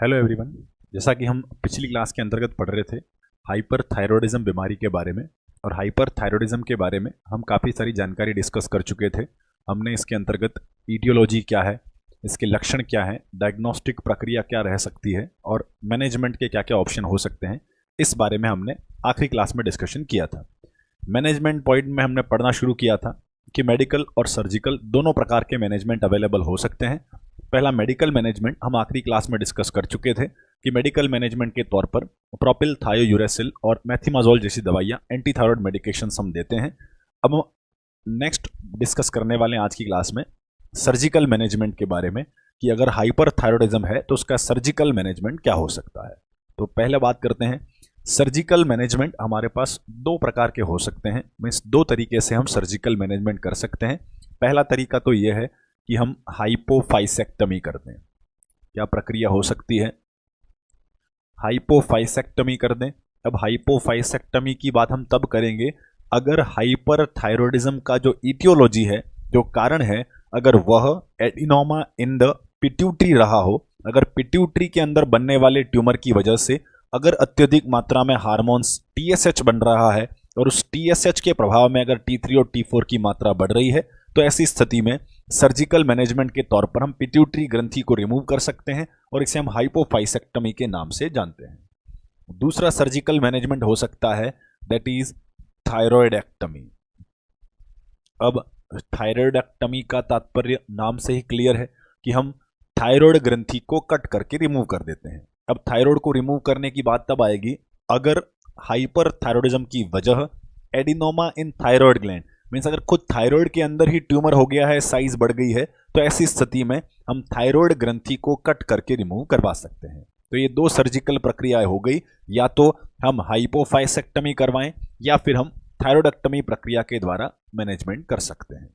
Hello everyone. जैसा कि हम पिछली क्लास के अंतर्गत पढ़ रहे थे हाइपरथायरॉयडिज्म बीमारी के बारे में, और हाइपरथायरॉयडिज्म के बारे में हम काफ़ी सारी जानकारी डिस्कस कर चुके थे। हमने इसके अंतर्गत ईटियोलॉजी क्या है, इसके लक्षण क्या है, डायग्नोस्टिक प्रक्रिया क्या रह सकती है और मैनेजमेंट के क्या क्या ऑप्शन हो सकते हैं, इस बारे में हमने आखिरी क्लास में डिस्कशन किया था। मैनेजमेंट पॉइंट में हमने पढ़ना शुरू किया था कि मेडिकल और सर्जिकल दोनों प्रकार के मैनेजमेंट अवेलेबल हो सकते हैं। पहला मेडिकल मैनेजमेंट हम आखिरी क्लास में डिस्कस कर चुके थे कि मेडिकल मैनेजमेंट के तौर पर प्रोपिल थायोयूरेसिल और मेथिमाजोल जैसी दवाइयाँ एंटी थायराइड मेडिकेशंस हम देते हैं। अब नेक्स्ट डिस्कस करने वाले हैं आज की क्लास में सर्जिकल मैनेजमेंट के बारे में कि अगर हाइपरथायरॉयडिज्म है तो उसका सर्जिकल मैनेजमेंट क्या हो सकता है। तो पहले बात करते हैं सर्जिकल मैनेजमेंट। हमारे पास दो प्रकार के हो सकते हैं, मीन्स दो तरीके से हम सर्जिकल मैनेजमेंट कर सकते हैं। पहला तरीका तो ये है कि हम हाइपोफाइसेक्टमी कर दें। क्या प्रक्रिया हो सकती है? हाइपोफाइसेक्टमी कर दें। अब हाइपोफाइसेक्टमी की बात हम तब करेंगे अगर हाइपरथायरॉयडिज्म का जो इटियोलॉजी है, जो कारण है, अगर वह एडिनोमा इन द पिट्यूटरी रहा हो, अगर पिट्यूटरी के अंदर बनने वाले ट्यूमर की वजह से अगर अत्यधिक मात्रा में हार्मोन्स टीएसएच बन रहा है और उस टीएसएच के प्रभाव में अगर T3 और T4 की मात्रा बढ़ रही है, तो ऐसी स्थिति में सर्जिकल मैनेजमेंट के तौर पर हम पिट्यूटरी ग्रंथि को रिमूव कर सकते हैं और इसे हम हाइपोफाइसेक्टमी के नाम से जानते हैं। दूसरा सर्जिकल मैनेजमेंट हो सकता है दैट इज थायरॉयडेक्टमी। अब थायरॉयडेक्टमी का तात्पर्य नाम से ही क्लियर है कि हम थायरॉयड ग्रंथि को कट करके रिमूव कर देते हैं। अब थायरॉयड को रिमूव करने की बात तब आएगी अगर हाइपरथायरॉयडिज्म की वजह एडिनोमा इन थायरॉयड ग्लैंड, मीन्स अगर खुद थायरॉयड के अंदर ही ट्यूमर हो गया है, साइज बढ़ गई है, तो ऐसी स्थिति में हम थायरॉयड ग्रंथि को कट करके रिमूव करवा सकते हैं। तो ये दो सर्जिकल प्रक्रियाएं हो गई, या तो हम हाइपोफाइसेक्टमी करवाएं या फिर हम थायरॉयडेक्टमी प्रक्रिया के द्वारा मैनेजमेंट कर सकते हैं।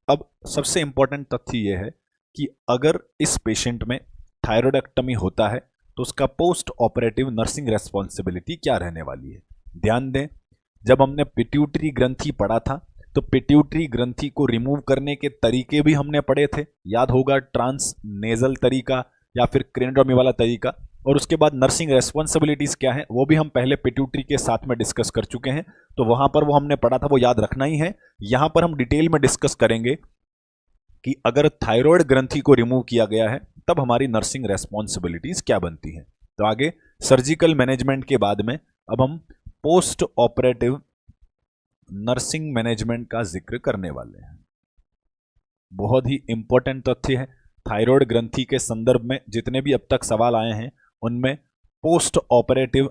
अब सबसे इंपॉर्टेंट तथ्य यह है कि अगर इस पेशेंट में थायरॉयडेक्टमी होता है तो उसका पोस्ट ऑपरेटिव नर्सिंग रेस्पॉन्सिबिलिटी क्या रहने वाली है। ध्यान दें, जब हमने पिट्यूटरी ग्रंथि पढ़ा था तो पिट्यूटरी ग्रंथि को रिमूव करने के तरीके भी हमने पढ़े थे, याद होगा, ट्रांस नेजल तरीका या फिर क्रेनेडोमी वाला तरीका। और उसके बाद नर्सिंग रेस्पॉन्सिबिलिटीज क्या है वो भी हम पहले पिट्यूटरी के साथ में डिस्कस कर चुके हैं, तो वहां पर वो हमने पढ़ा था, वो याद रखना ही है। यहां पर हम डिटेल में डिस्कस करेंगे कि अगर थायरॉयड ग्रंथि को रिमूव किया गया है तब हमारी नर्सिंग रेस्पॉन्सिबिलिटीज क्या बनती हैं। तो आगे सर्जिकल मैनेजमेंट के बाद में अब हम पोस्ट ऑपरेटिव नर्सिंग मैनेजमेंट का जिक्र करने वाले हैं। बहुत ही इंपॉर्टेंट तथ्य है, थायरॉयड ग्रंथि के संदर्भ में जितने भी अब तक सवाल आए हैं उनमें पोस्ट ऑपरेटिव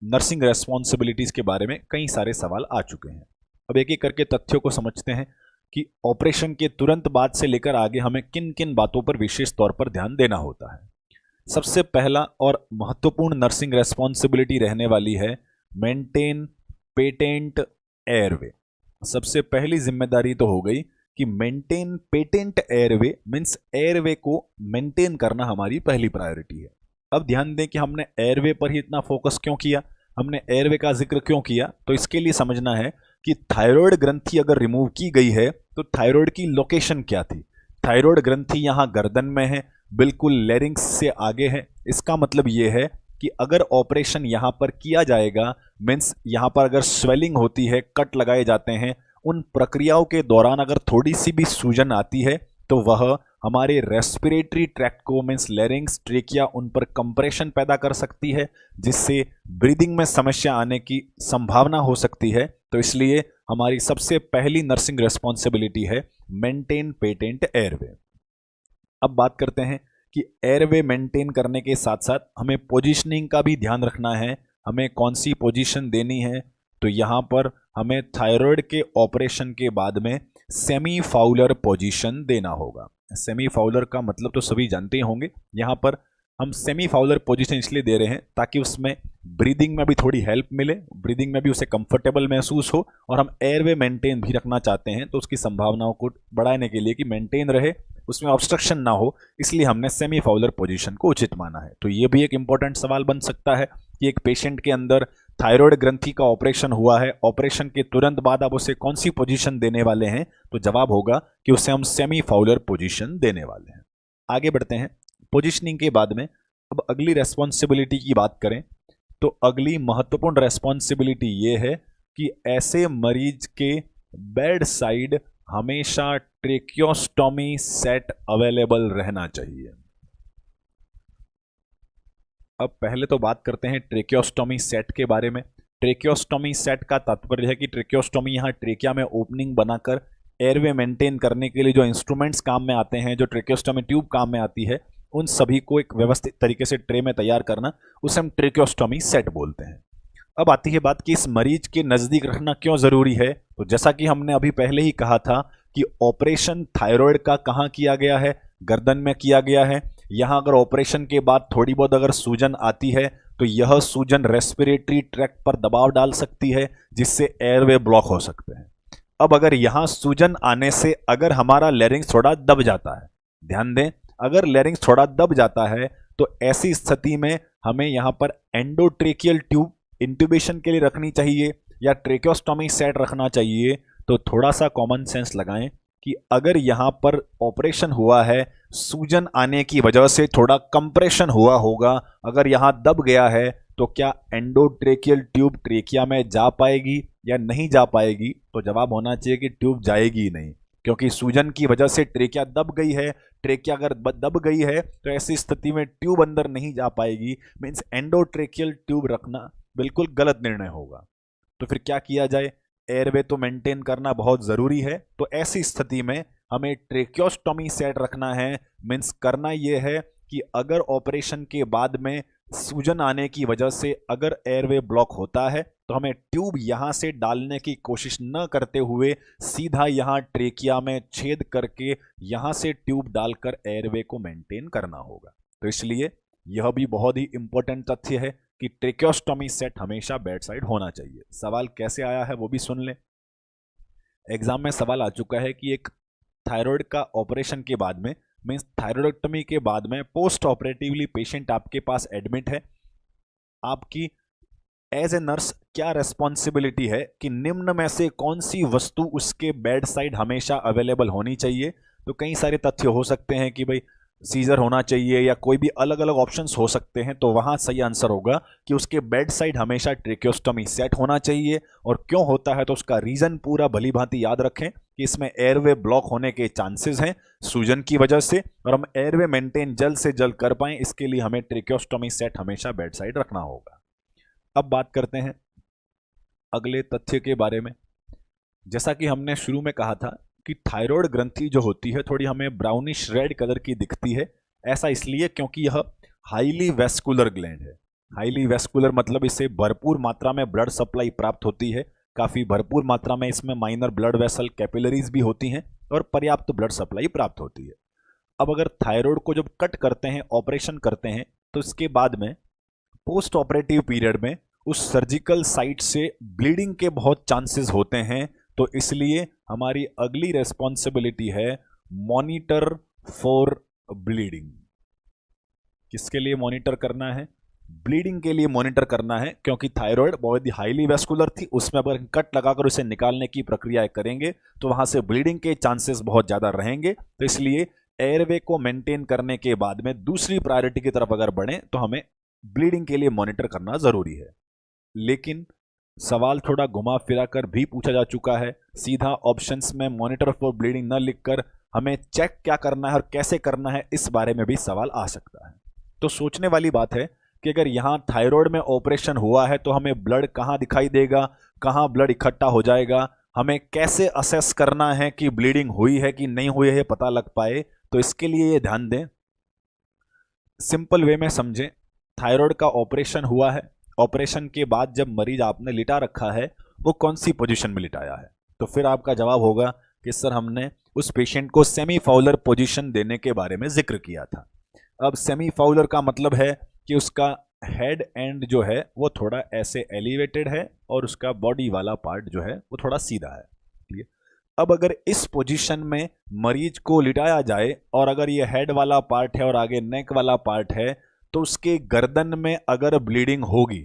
नर्सिंग रेस्पॉन्सिबिलिटीज के बारे में कई सारे सवाल आ चुके हैं। अब एक एक करके तथ्यों को समझते हैं कि ऑपरेशन के तुरंत बाद से लेकर आगे हमें किन किन बातों पर विशेष तौर पर ध्यान देना होता है। सबसे पहला और महत्वपूर्ण नर्सिंग रेस्पॉन्सिबिलिटी रहने वाली है मेंटेन पेटेंट एयरवे। सबसे पहली जिम्मेदारी तो हो गई कि maintain patent airway, means airway को मेंटेन करना हमारी पहली प्रायोरिटी है। अब ध्यान दें कि हमने एयरवे पर ही इतना फोकस क्यों किया, हमने एयरवे का जिक्र क्यों किया। तो इसके लिए समझना है कि थायरॉयड ग्रंथि अगर रिमूव की गई है तो थायरॉयड की लोकेशन क्या थी। थायरॉयड ग्रंथि यहाँ गर्दन में है, बिल्कुल लैरिंक्स से आगे है। इसका मतलब ये है कि अगर ऑपरेशन यहाँ पर किया जाएगा, मीन्स यहाँ पर अगर स्वेलिंग होती है, कट लगाए जाते हैं, उन प्रक्रियाओं के दौरान अगर थोड़ी सी भी सूजन आती है तो वह हमारे रेस्पिरेटरी ट्रैक्ट को, मीन्स लैरिंक्स, ट्रेकिया, उन पर कंप्रेशन पैदा कर सकती है, जिससे ब्रीदिंग में समस्या आने की संभावना हो सकती है। तो इसलिए हमारी सबसे पहली नर्सिंग रेस्पॉन्सिबिलिटी है मेंटेन पेटेंट एयरवे। अब बात करते हैं कि एयरवे मेंटेन करने के साथ साथ हमें पोजीशनिंग का भी ध्यान रखना है, हमें कौन सी पोजीशन देनी है। तो यहाँ पर हमें थायरॉयड के ऑपरेशन के बाद में सेमी फाउलर पोजीशन देना होगा। सेमी फाउलर का मतलब तो सभी जानते ही होंगे। यहाँ पर हम सेमी फाउलर पोजीशन इसलिए दे रहे हैं ताकि उसमें ब्रीदिंग में भी थोड़ी हेल्प मिले, ब्रीदिंग में भी उसे कंफर्टेबल महसूस हो, और हम एयरवे मेंटेन भी रखना चाहते हैं तो उसकी संभावनाओं को बढ़ाने के लिए कि मेंटेन रहे, उसमें ऑब्स्ट्रक्शन ना हो, इसलिए हमने सेमी फाउलर पोजीशन को उचित माना है। तो ये भी एक इंपॉर्टेंट सवाल बन सकता है कि एक पेशेंट के अंदर थायरॉयड ग्रंथि का ऑपरेशन हुआ है, ऑपरेशन के तुरंत बाद आप उसे कौन सी पोजीशन देने वाले हैं। तो जवाब होगा कि उसे हम सेमी फाउलर पोजीशन देने वाले हैं। आगे बढ़ते हैं। पोजीशनिंग के बाद में अब अगली रेस्पॉन्सिबिलिटी की बात करें तो अगली महत्वपूर्ण रेस्पॉन्सिबिलिटी ये है कि ऐसे मरीज के बेड साइड हमेशा ट्रेकियोस्टोमी सेट अवेलेबल रहना चाहिए। अब पहले तो बात करते हैं ट्रेकियोस्टोमी सेट के बारे में। ट्रेकियोस्टोमी सेट का तात्पर्य है कि ट्रेकियोस्टोमी यहाँ ट्रेकिया में ओपनिंग बनाकर एयरवे मेंटेन करने के लिए जो इंस्ट्रूमेंट्स काम में आते हैं, जो ट्रेकियोस्टोमी ट्यूब काम में आती है, उन सभी को एक व्यवस्थित तरीके से ट्रे में तैयार करना, उसे हम ट्रेकियोस्टोमी सेट बोलते हैं। अब आती है बात कि इस मरीज के नजदीक रखना क्यों जरूरी है। तो जैसा कि हमने अभी पहले ही कहा था कि ऑपरेशन थायराइड का कहाँ किया गया है, गर्दन में किया गया है। यहां अगर ऑपरेशन के बाद थोड़ी बहुत अगर सूजन आती है तो यह सूजन रेस्पिरेटरी ट्रैक्ट पर दबाव डाल सकती है, जिससे एयरवे ब्लॉक हो सकते हैं। अब अगर यहां सूजन आने से अगर हमारा लैरिंक्स थोड़ा दब जाता है, ध्यान दें, अगर लैरिंक्स थोड़ा दब जाता है तो ऐसी स्थिति में हमें यहां पर एंडोट्रेकियल ट्यूब इंट्यूबेशन के लिए रखनी चाहिए या ट्रेकियोस्टोमी सेट रखना चाहिए। तो थोड़ा सा कॉमन सेंस लगाएं कि अगर यहां पर ऑपरेशन हुआ है, सूजन आने की वजह से थोड़ा कंप्रेशन हुआ होगा, अगर यहां दब गया है तो क्या एंडोट्रेकियल ट्यूब ट्रेकिया में जा पाएगी या नहीं जा पाएगी। तो जवाब होना चाहिए कि ट्यूब जाएगी नहीं, क्योंकि सूजन की वजह से ट्रेकिया दब गई है। ट्रेकिया अगर दब गई है तो ऐसी स्थिति में ट्यूब अंदर नहीं जा पाएगी, मीन्स एंडोट्रेकियल ट्यूब रखना बिल्कुल गलत निर्णय होगा। तो फिर क्या किया जाए, एयरवे तो मेंटेन करना बहुत जरूरी है, तो ऐसी स्थिति में हमें ट्रेकियोस्टोमी सेट रखना है। मीन्स करना यह है कि अगर ऑपरेशन के बाद में सूजन आने की वजह से अगर एयरवे ब्लॉक होता है तो हमें ट्यूब यहां से डालने की कोशिश न करते हुए सीधा यहां ट्रेकिया में छेद करके यहां से ट्यूब डालकर एयरवे को मेंटेन करना होगा। तो इसलिए यह भी बहुत ही इंपॉर्टेंट तथ्य है कि ट्रेकियोस्टोमी सेट हमेशा बेड साइड होना चाहिए। सवाल कैसे आया है वो भी सुन लें। एग्जाम में सवाल आ चुका है कि एक थायराइड का ऑपरेशन के बाद में, मीन्स थायराइडोटमी के बाद में पोस्ट ऑपरेटिवली पेशेंट आपके पास एडमिट है, आपकी एज ए नर्स क्या रेस्पॉन्सिबिलिटी है कि निम्न में से कौन सी वस्तु उसके बेड साइड हमेशा अवेलेबल होनी चाहिए। तो कई सारे तथ्य हो सकते हैं कि भाई सीजर होना चाहिए या कोई भी अलग अलग ऑप्शंस हो सकते हैं। तो वहां सही आंसर होगा कि उसके बेड साइड हमेशा ट्रेकियोस्टोमी सेट होना चाहिए। और क्यों होता है तो उसका रीजन पूरा भली भांति याद रखें कि इसमें एयरवे ब्लॉक होने के चांसेस हैं सूजन की वजह से, और हम एयरवे मेंटेन जल्द से जल्द कर पाएं इसके लिए हमें ट्रेकियोस्टोमी सेट हमेशा बेड साइड रखना होगा। अब बात करते हैं अगले तथ्य के बारे में। जैसा कि हमने शुरू में कहा था कि थायराइड ग्रंथि जो होती है थोड़ी हमें ब्राउनिश रेड कलर की दिखती है। ऐसा इसलिए क्योंकि यह हाईली वेस्कुलर ग्लैंड है। हाईली वेस्कुलर मतलब इसे भरपूर मात्रा में ब्लड सप्लाई प्राप्त होती है, काफी भरपूर मात्रा में इसमें माइनर ब्लड वेसल कैपिलरीज भी होती हैं और पर्याप्त ब्लड सप्लाई प्राप्त होती है। अब अगर थायराइड को जब कट करते हैं, ऑपरेशन करते हैं, तो इसके बाद में पोस्ट ऑपरेटिव पीरियड में उस सर्जिकल साइट से ब्लीडिंग के बहुत चांसेस होते हैं। तो इसलिए हमारी अगली रेस्पॉन्सिबिलिटी है मॉनिटर फॉर ब्लीडिंग। किसके लिए मॉनिटर करना है? ब्लीडिंग के लिए मॉनिटर करना है, क्योंकि थायराइड बहुत ही हाईली वेस्कुलर थी, उसमें अगर कट लगाकर उसे निकालने की प्रक्रिया करेंगे तो वहां से ब्लीडिंग के चांसेस बहुत ज्यादा रहेंगे। तो इसलिए एयरवे को मेंटेन करने के बाद में दूसरी प्रायोरिटी की तरफ अगर बढ़े तो हमें ब्लीडिंग के लिए मॉनिटर करना जरूरी है। लेकिन सवाल थोड़ा घुमा फिरा कर भी पूछा जा चुका है। सीधा ऑप्शंस में मॉनिटर फॉर ब्लीडिंग न लिखकर हमें चेक क्या करना है और कैसे करना है इस बारे में भी सवाल आ सकता है। तो सोचने वाली बात है कि अगर यहां थायराइड में ऑपरेशन हुआ है तो हमें ब्लड कहां दिखाई देगा, कहां ब्लड इकट्ठा हो जाएगा, हमें कैसे असेस करना है कि ब्लीडिंग हुई है कि नहीं हुई है पता लग पाए। तो इसके लिए ये ध्यान दें, सिंपल वे में समझें। थायराइड का ऑपरेशन हुआ है, ऑपरेशन के बाद जब मरीज आपने लिटा रखा है वो कौन सी पोजीशन में लिटाया है। तो फिर आपका जवाब होगा कि सर हमने उस पेशेंट को सेमी फाउलर पोजीशन देने के बारे में जिक्र किया था। अब सेमी फाउलर का मतलब है कि उसका हेड एंड जो है वो थोड़ा ऐसे एलिवेटेड है और उसका बॉडी वाला पार्ट जो है वो थोड़ा सीधा है। ठीक है, अब अगर इस पोजीशन में मरीज को लिटाया जाए और अगर ये हेड वाला पार्ट है और आगे नेक वाला पार्ट है तो उसके गर्दन में अगर ब्लीडिंग होगी,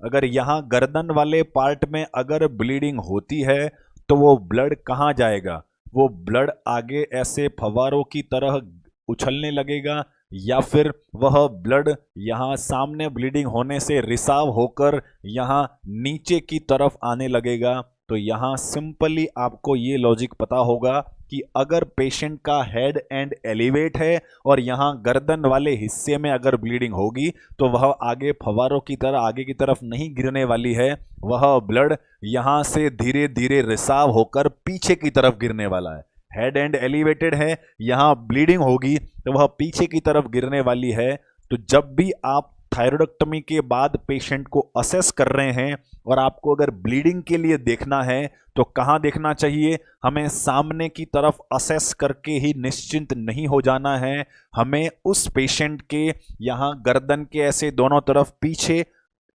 अगर यहां गर्दन वाले पार्ट में अगर ब्लीडिंग होती है तो वो ब्लड कहां जाएगा? वो ब्लड आगे ऐसे फव्वारों की तरह उछलने लगेगा या फिर वह ब्लड यहाँ सामने ब्लीडिंग होने से रिसाव होकर यहाँ नीचे की तरफ आने लगेगा। तो यहाँ सिंपली आपको ये लॉजिक पता होगा कि अगर पेशेंट का हेड एंड एलिवेट है और यहाँ गर्दन वाले हिस्से में अगर ब्लीडिंग होगी तो वह आगे फव्वारों की तरह आगे की तरफ नहीं गिरने वाली है, वह ब्लड यहाँ से धीरे धीरे रिसाव होकर पीछे की तरफ गिरने वाला है। हेड एंड एलिवेटेड है, यहाँ ब्लीडिंग होगी तो वह पीछे की तरफ गिरने वाली है। तो जब भी आप थायरॉइडेक्टमी के बाद पेशेंट को असेस कर रहे हैं और आपको अगर ब्लीडिंग के लिए देखना है तो कहाँ देखना चाहिए? हमें सामने की तरफ असेस करके ही निश्चिंत नहीं हो जाना है, हमें उस पेशेंट के यहाँ गर्दन के ऐसे दोनों तरफ पीछे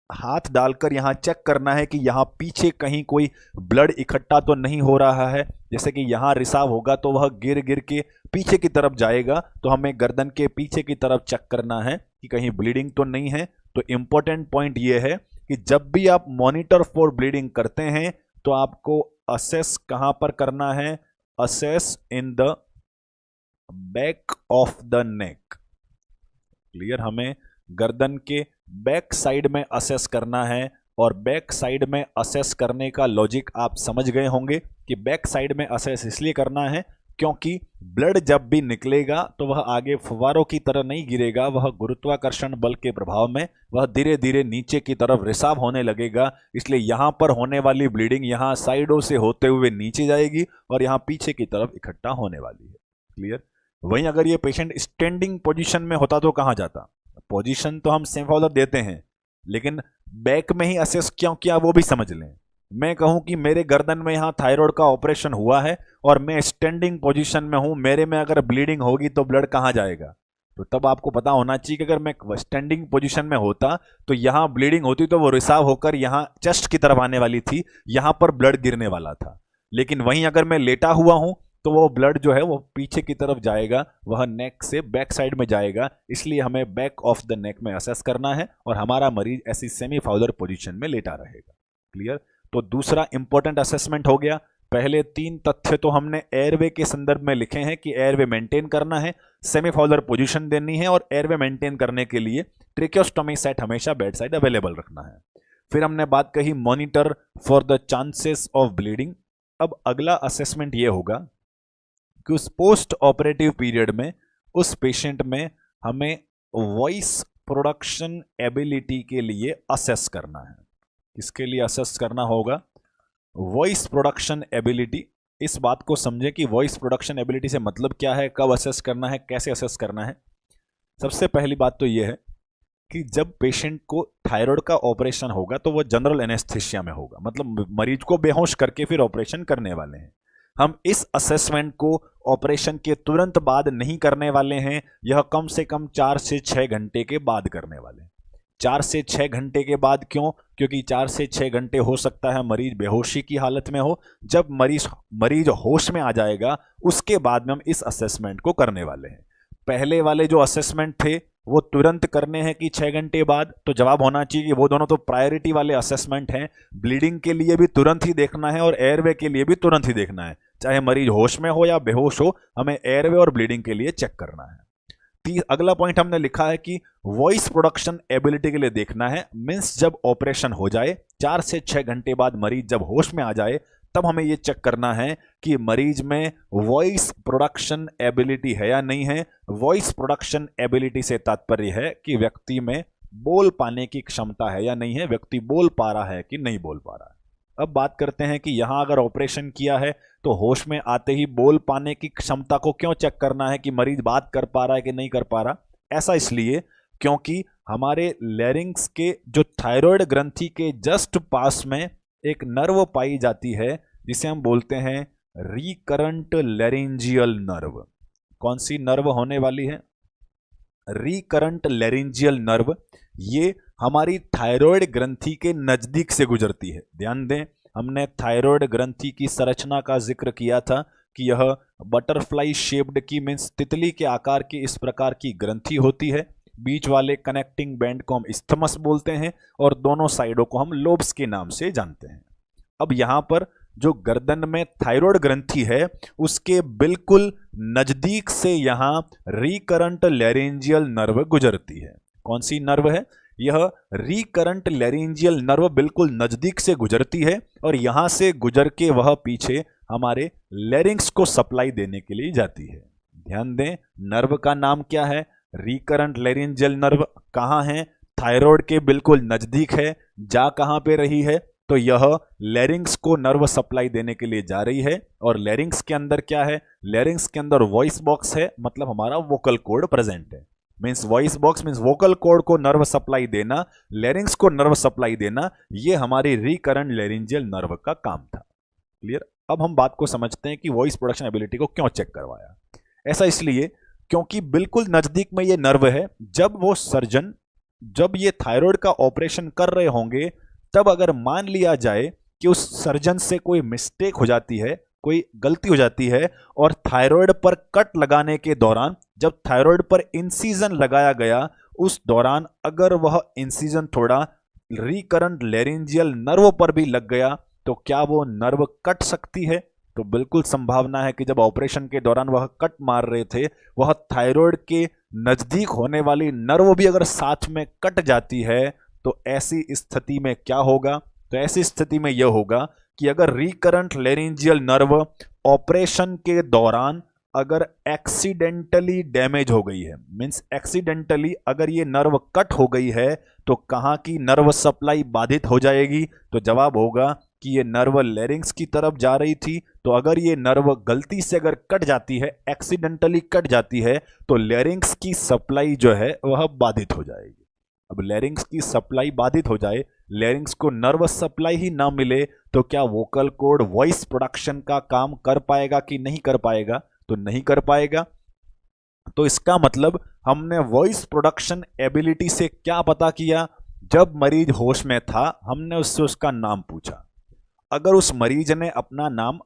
हाथ डालकर यहाँ चेक करना है कि यहाँ पीछे कहीं कोई ब्लड इकट्ठा तो नहीं हो रहा है। जैसे कि यहाँ रिसाव होगा तो वह गिर गिर के पीछे की तरफ जाएगा, तो हमें गर्दन के पीछे की तरफ चेक करना है कि कहीं ब्लीडिंग तो नहीं है। तो इंपॉर्टेंट पॉइंट ये है कि जब भी आप मॉनिटर फॉर ब्लीडिंग करते हैं तो आपको असेस कहां पर करना है? Assess in the back of the neck. Clear? हमें गर्दन के बैक साइड में असेस करना है। और बैक साइड में असेस करने का लॉजिक आप समझ गए होंगे कि बैक साइड में असेस इसलिए करना है क्योंकि ब्लड जब भी निकलेगा तो वह आगे फव्वारों की तरह नहीं गिरेगा, वह गुरुत्वाकर्षण बल के प्रभाव में वह धीरे धीरे नीचे की तरफ रिसाव होने लगेगा। इसलिए यहां पर होने वाली ब्लीडिंग यहां साइडों से होते हुए नीचे जाएगी और यहां पीछे की तरफ इकट्ठा होने वाली है। क्लियर? वहीं अगर ये पेशेंट स्टैंडिंग पोजीशन में होता तो कहां जाता? पोजीशन तो हम सेम फॉलोअर देते हैं, लेकिन बैक में ही असेस क्यों किया वो भी समझ लें। मैं कहूं कि मेरे गर्दन में यहां थायराइड का ऑपरेशन हुआ है और मैं स्टैंडिंग पोजीशन में हूं, मेरे में अगर ब्लीडिंग होगी तो ब्लड कहां जाएगा? तो तब आपको पता होना चाहिए कि अगर मैं स्टैंडिंग पोजीशन में होता तो यहां ब्लीडिंग होती तो वो रिसाव होकर यहां चेस्ट की तरफ आने वाली थी, यहां पर ब्लड गिरने वाला था। लेकिन वहीं अगर मैं लेटा हुआ हूं तो वो ब्लड जो है वो पीछे की तरफ जाएगा, वह नेक से बैक साइड में जाएगा। इसलिए हमें बैक ऑफ द नेक में असेस करना है और हमारा मरीज ऐसी सेमी फाउलर पोजीशन में लेटा रहेगा। क्लियर? तो दूसरा इंपॉर्टेंट असेसमेंट हो गया। पहले 3 तथ्य तो हमने एयरवे के संदर्भ में लिखे हैं कि एयरवे मेंटेन करना है, सेमी फाउलर पोजीशन देनी है और एयरवे मेंटेन करने के लिए ट्रेकियोस्टोमी सेट हमेशा बेड साइड अवेलेबल रखना है। फिर हमने बात कही monitor for the chances of bleeding. अब अगला असेसमेंट यह होगा कि उस पोस्ट ऑपरेटिव पीरियड में उस पेशेंट में हमें वॉइस प्रोडक्शन एबिलिटी के लिए असेस करना है। किसके लिए असेस करना होगा? Voice production ability. इस बात को समझे कि वॉइस प्रोडक्शन एबिलिटी से मतलब क्या है, कब असेस करना है, कैसे असेस करना है। सबसे पहली बात तो यह है कि जब पेशेंट को थायराइड का ऑपरेशन होगा तो वह जनरल एनेस्थीसिया में होगा, मतलब मरीज को बेहोश करके फिर ऑपरेशन करने वाले हैं। हम इस असेसमेंट को ऑपरेशन के तुरंत बाद नहीं करने वाले हैं, यह कम से कम 4 से 6 घंटे के बाद करने वाले हैं। 4 से 6 घंटे के बाद क्यों? क्योंकि 4 से 6 घंटे हो सकता है मरीज बेहोशी की हालत में हो। जब मरीज होश में आ जाएगा उसके बाद में हम इस असेसमेंट को करने वाले हैं। पहले वाले जो असेसमेंट थे वो तुरंत करने हैं कि 6 घंटे बाद, तो जवाब होना चाहिए कि वो दोनों तो प्रायोरिटी वाले असेसमेंट हैं। ब्लीडिंग के लिए भी तुरंत ही देखना है और एयरवे के लिए भी तुरंत ही देखना है, चाहे मरीज होश में हो या बेहोश हो, हमें एयरवे और ब्लीडिंग के लिए चेक करना है। अगला पॉइंट हमने लिखा है कि वॉइस प्रोडक्शन एबिलिटी के लिए देखना है। मींस जब ऑपरेशन हो जाए 4 से 6 घंटे बाद मरीज जब होश में आ जाए तब हमें यह चेक करना है कि मरीज में वॉइस प्रोडक्शन एबिलिटी है या नहीं है। वॉइस प्रोडक्शन एबिलिटी से तात्पर्य है कि व्यक्ति में बोल पाने की क्षमता है या नहीं है, व्यक्ति बोल पा रहा है कि नहीं बोल पा रहा है। अब बात करते हैं कि यहां अगर ऑपरेशन किया है तो होश में आते ही बोल पाने की क्षमता को क्यों चेक करना है कि मरीज बात कर पा रहा है कि नहीं कर पा रहा? ऐसा इसलिए क्योंकि हमारे लैरिंग्स के जो थायराइड ग्रंथि के जस्ट पास में एक नर्व पाई जाती है जिसे हम बोलते हैं रिकरंट लैरिंजियल नर्व। कौन सी नर्व होने वाली है? Recurrent laryngeal nerve. ये हमारी थायराइड ग्रंथि के नजदीक से गुजरती है। ध्यान दें, हमने थायराइड ग्रंथि की संरचना का जिक्र किया था कि यह बटरफ्लाई शेप्ड की मीन्स तितली के आकार की इस प्रकार की ग्रंथि होती है। बीच वाले कनेक्टिंग बैंड को हम इस्थमस बोलते हैं और दोनों साइडों को हम लोब्स के नाम से जानते हैं। अब यहां पर जो गर्दन में थायराइड ग्रंथि है उसके बिल्कुल नजदीक से यहां रिकरंट लैरिंजियल नर्व गुजरती है। कौन सी नर्व है? यह रिकरंट लैरिंजियल नर्व बिल्कुल नजदीक से गुजरती है और यहां से गुजर के वह पीछे हमारे लैरिंग्स को सप्लाई देने के लिए जाती है। ध्यान दें, नर्व का नाम क्या है? Recurrent laryngeal nerve. कहां है? थायराइड के बिल्कुल नजदीक है। जा कहां पे रही है? तो यह लैरिंग्स को नर्व सप्लाई देने के लिए जा रही है। और लैरिंग्स के अंदर क्या है? लैरिंग्स के अंदर वॉइस बॉक्स है, मतलब हमारा वोकल कॉर्ड प्रेजेंट है। Means voice box means vocal cord को नर्व सप्लाई देना, लैरिंग्स को नर्व सप्लाई देना, यह हमारी रिकरंट लैरिंजियल नर्व का काम था। क्लियर? अब हम बात को समझते हैं कि वॉइस प्रोडक्शन एबिलिटी को क्यों चेक करवाया। ऐसा इसलिए क्योंकि बिल्कुल नजदीक में ये नर्व है। जब वो सर्जन जब ये थायराइड का ऑपरेशन कर रहे होंगे, तब अगर मान लिया जाए कि उस सर्जन से कोई मिस्टेक हो जाती है, कोई गलती हो जाती है और थायराइड पर कट लगाने के दौरान जब थायराइड पर इंसिजन लगाया गया, उस दौरान अगर वह इंसिजन थोड़ा रिकरंट लैरिंजियल नर्व पर भी लग गया तो क्या वो नर्व कट सकती है? तो बिल्कुल संभावना है कि जब ऑपरेशन के दौरान वह कट मार रहे थे, वह थायराइड के नजदीक होने वाली नर्व भी अगर साथ में कट जाती है तो ऐसी स्थिति में क्या होगा? तो ऐसी स्थिति में यह होगा कि अगर रिकरंट लैरिंजियल नर्व ऑपरेशन के दौरान अगर एक्सीडेंटली डैमेज हो गई है, मींस एक्सीडेंटली अगर ये नर्व कट हो गई है, तो कहां की नर्व सप्लाई बाधित हो जाएगी? तो जवाब होगा कि ये नर्व लैरिंग्स की तरफ जा रही थी, तो अगर ये नर्व गलती से अगर कट जाती है, एक्सीडेंटली कट जाती है, तो लैरिंग्स की सप्लाई जो है वह बाधित हो जाएगी। अब लैरिंग्स की सप्लाई बाधित हो जाए, लैरिंग्स को नर्व सप्लाई ही ना मिले, तो क्या वोकल कॉर्ड वॉइस प्रोडक्शन का काम कर पाएगा कि नहीं कर पाएगा? तो नहीं कर पाएगा। तो इसका मतलब हमने वॉइस प्रोडक्शन एबिलिटी से क्या पता किया? जब मरीज होश में था, हमने उससे उसका नाम पूछा। अगर उस मरीज ने अपना नाम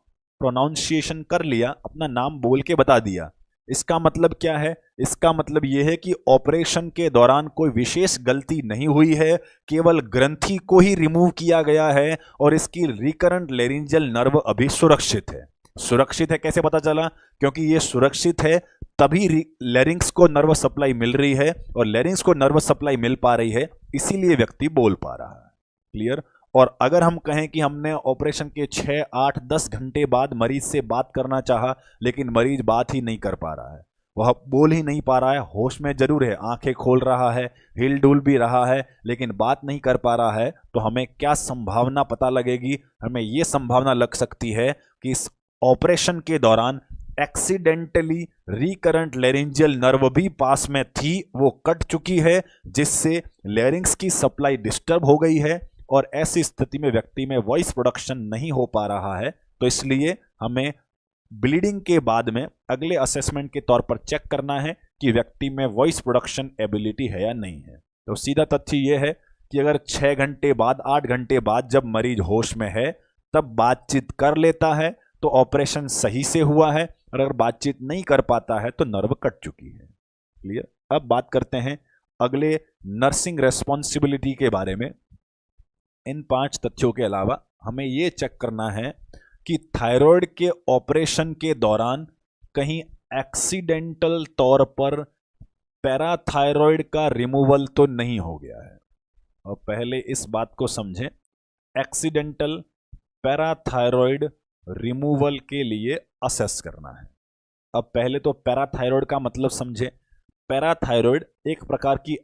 प्रोनाउंसिएशन कर लिया, अपना नाम बोल के बता दिया, इसका मतलब क्या है? इसका मतलब यह है कि ऑपरेशन के दौरान कोई विशेष गलती नहीं हुई है, केवल ग्रंथि को ही रिमूव किया गया है और इसकी रिकरंट लैरिंजियल नर्व अभी सुरक्षित है। सुरक्षित है कैसे पता चला? क्योंकि ये सुरक्षित है तभी लैरिंग्स को नर्व सप्लाई मिल रही है, और लैरिंग्स को नर्व सप्लाई मिल पा रही है, इसीलिए व्यक्ति बोल पा रहा है। क्लियर? और अगर हम कहें कि हमने ऑपरेशन के 6, 8, 10 घंटे बाद मरीज से बात करना चाहा, लेकिन मरीज बात ही नहीं कर पा रहा है, वह बोल ही नहीं पा रहा है, होश में जरूर है, आंखें खोल रहा है, हिल डुल भी रहा है, लेकिन बात नहीं कर पा रहा है, तो हमें क्या संभावना पता लगेगी? हमें यह संभावना लग सकती है कि इस ऑपरेशन के दौरान एक्सीडेंटली रिकरंट लैरिंजियल नर्व भी पास में थी, वो कट चुकी है, जिससे लैरिंग्स की सप्लाई डिस्टर्ब हो गई है और ऐसी स्थिति में व्यक्ति में वॉइस प्रोडक्शन नहीं हो पा रहा है। तो इसलिए हमें ब्लीडिंग के बाद में अगले असेसमेंट के तौर पर चेक करना है कि व्यक्ति में वॉइस प्रोडक्शन एबिलिटी है या नहीं है। तो सीधा तथ्य यह है कि अगर 6 घंटे बाद, 8 घंटे बाद जब मरीज होश में है, तब बातचीत कर लेता है तो ऑपरेशन सही से हुआ है, और अगर बातचीत नहीं कर पाता है तो नर्व कट चुकी है। क्लियर? अब बात करते हैं अगले नर्सिंग रेस्पॉन्सिबिलिटी के बारे में। इन 5 तथ्यों के अलावा हमें यह चेक करना है कि थायराइड के ऑपरेशन के दौरान कहीं एक्सीडेंटल तौर पर पैराथायराइड का रिमूवल तो नहीं हो गया है। और पहले इस बात को समझें, एक्सीडेंटल पैराथायराइड रिमूवल के लिए असेस करना है। अब पहले तो पैराथायराइड का मतलब समझें। पैराथायराइड एक प्रकार की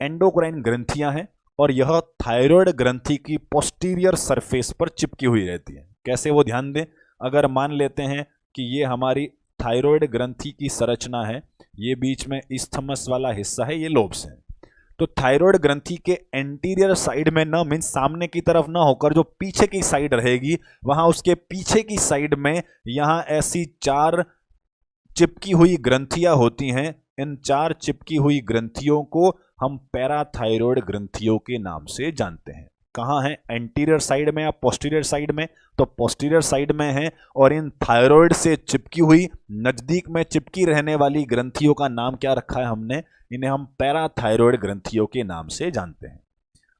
एंडोक्राइन ग्रंथियां हैं और यह थायराइड ग्रंथि की पोस्टीरियर सरफेस पर चिपकी हुई रहती है। कैसे? वो ध्यान दें। अगर मान लेते हैं कि ये हमारी थायराइड ग्रंथि की संरचना है, ये बीच में इस्थमस वाला हिस्सा है, ये लोब्स हैं, तो थायराइड ग्रंथि के एंटीरियर साइड में ना, मीन सामने की तरफ ना होकर जो पीछे की साइड रहेगी, वहां उसके पीछे की साइड में यहां ऐसी 4 चिपकी हुई ग्रंथियां होती हैं। इन 4 चिपकी हुई ग्रंथियों को हम पैराथायराइड ग्रंथियों के नाम से जानते हैं। कहां है? एंटीरियर साइड में या पोस्टीरियर साइड में? तो पोस्टीरियर साइड में है। और इन थायराइड से चिपकी हुई, नजदीक में चिपकी रहने वाली ग्रंथियों का नाम क्या रखा है हमने? इन्हें हम पैराथायराइड ग्रंथियों के नाम से जानते हैं।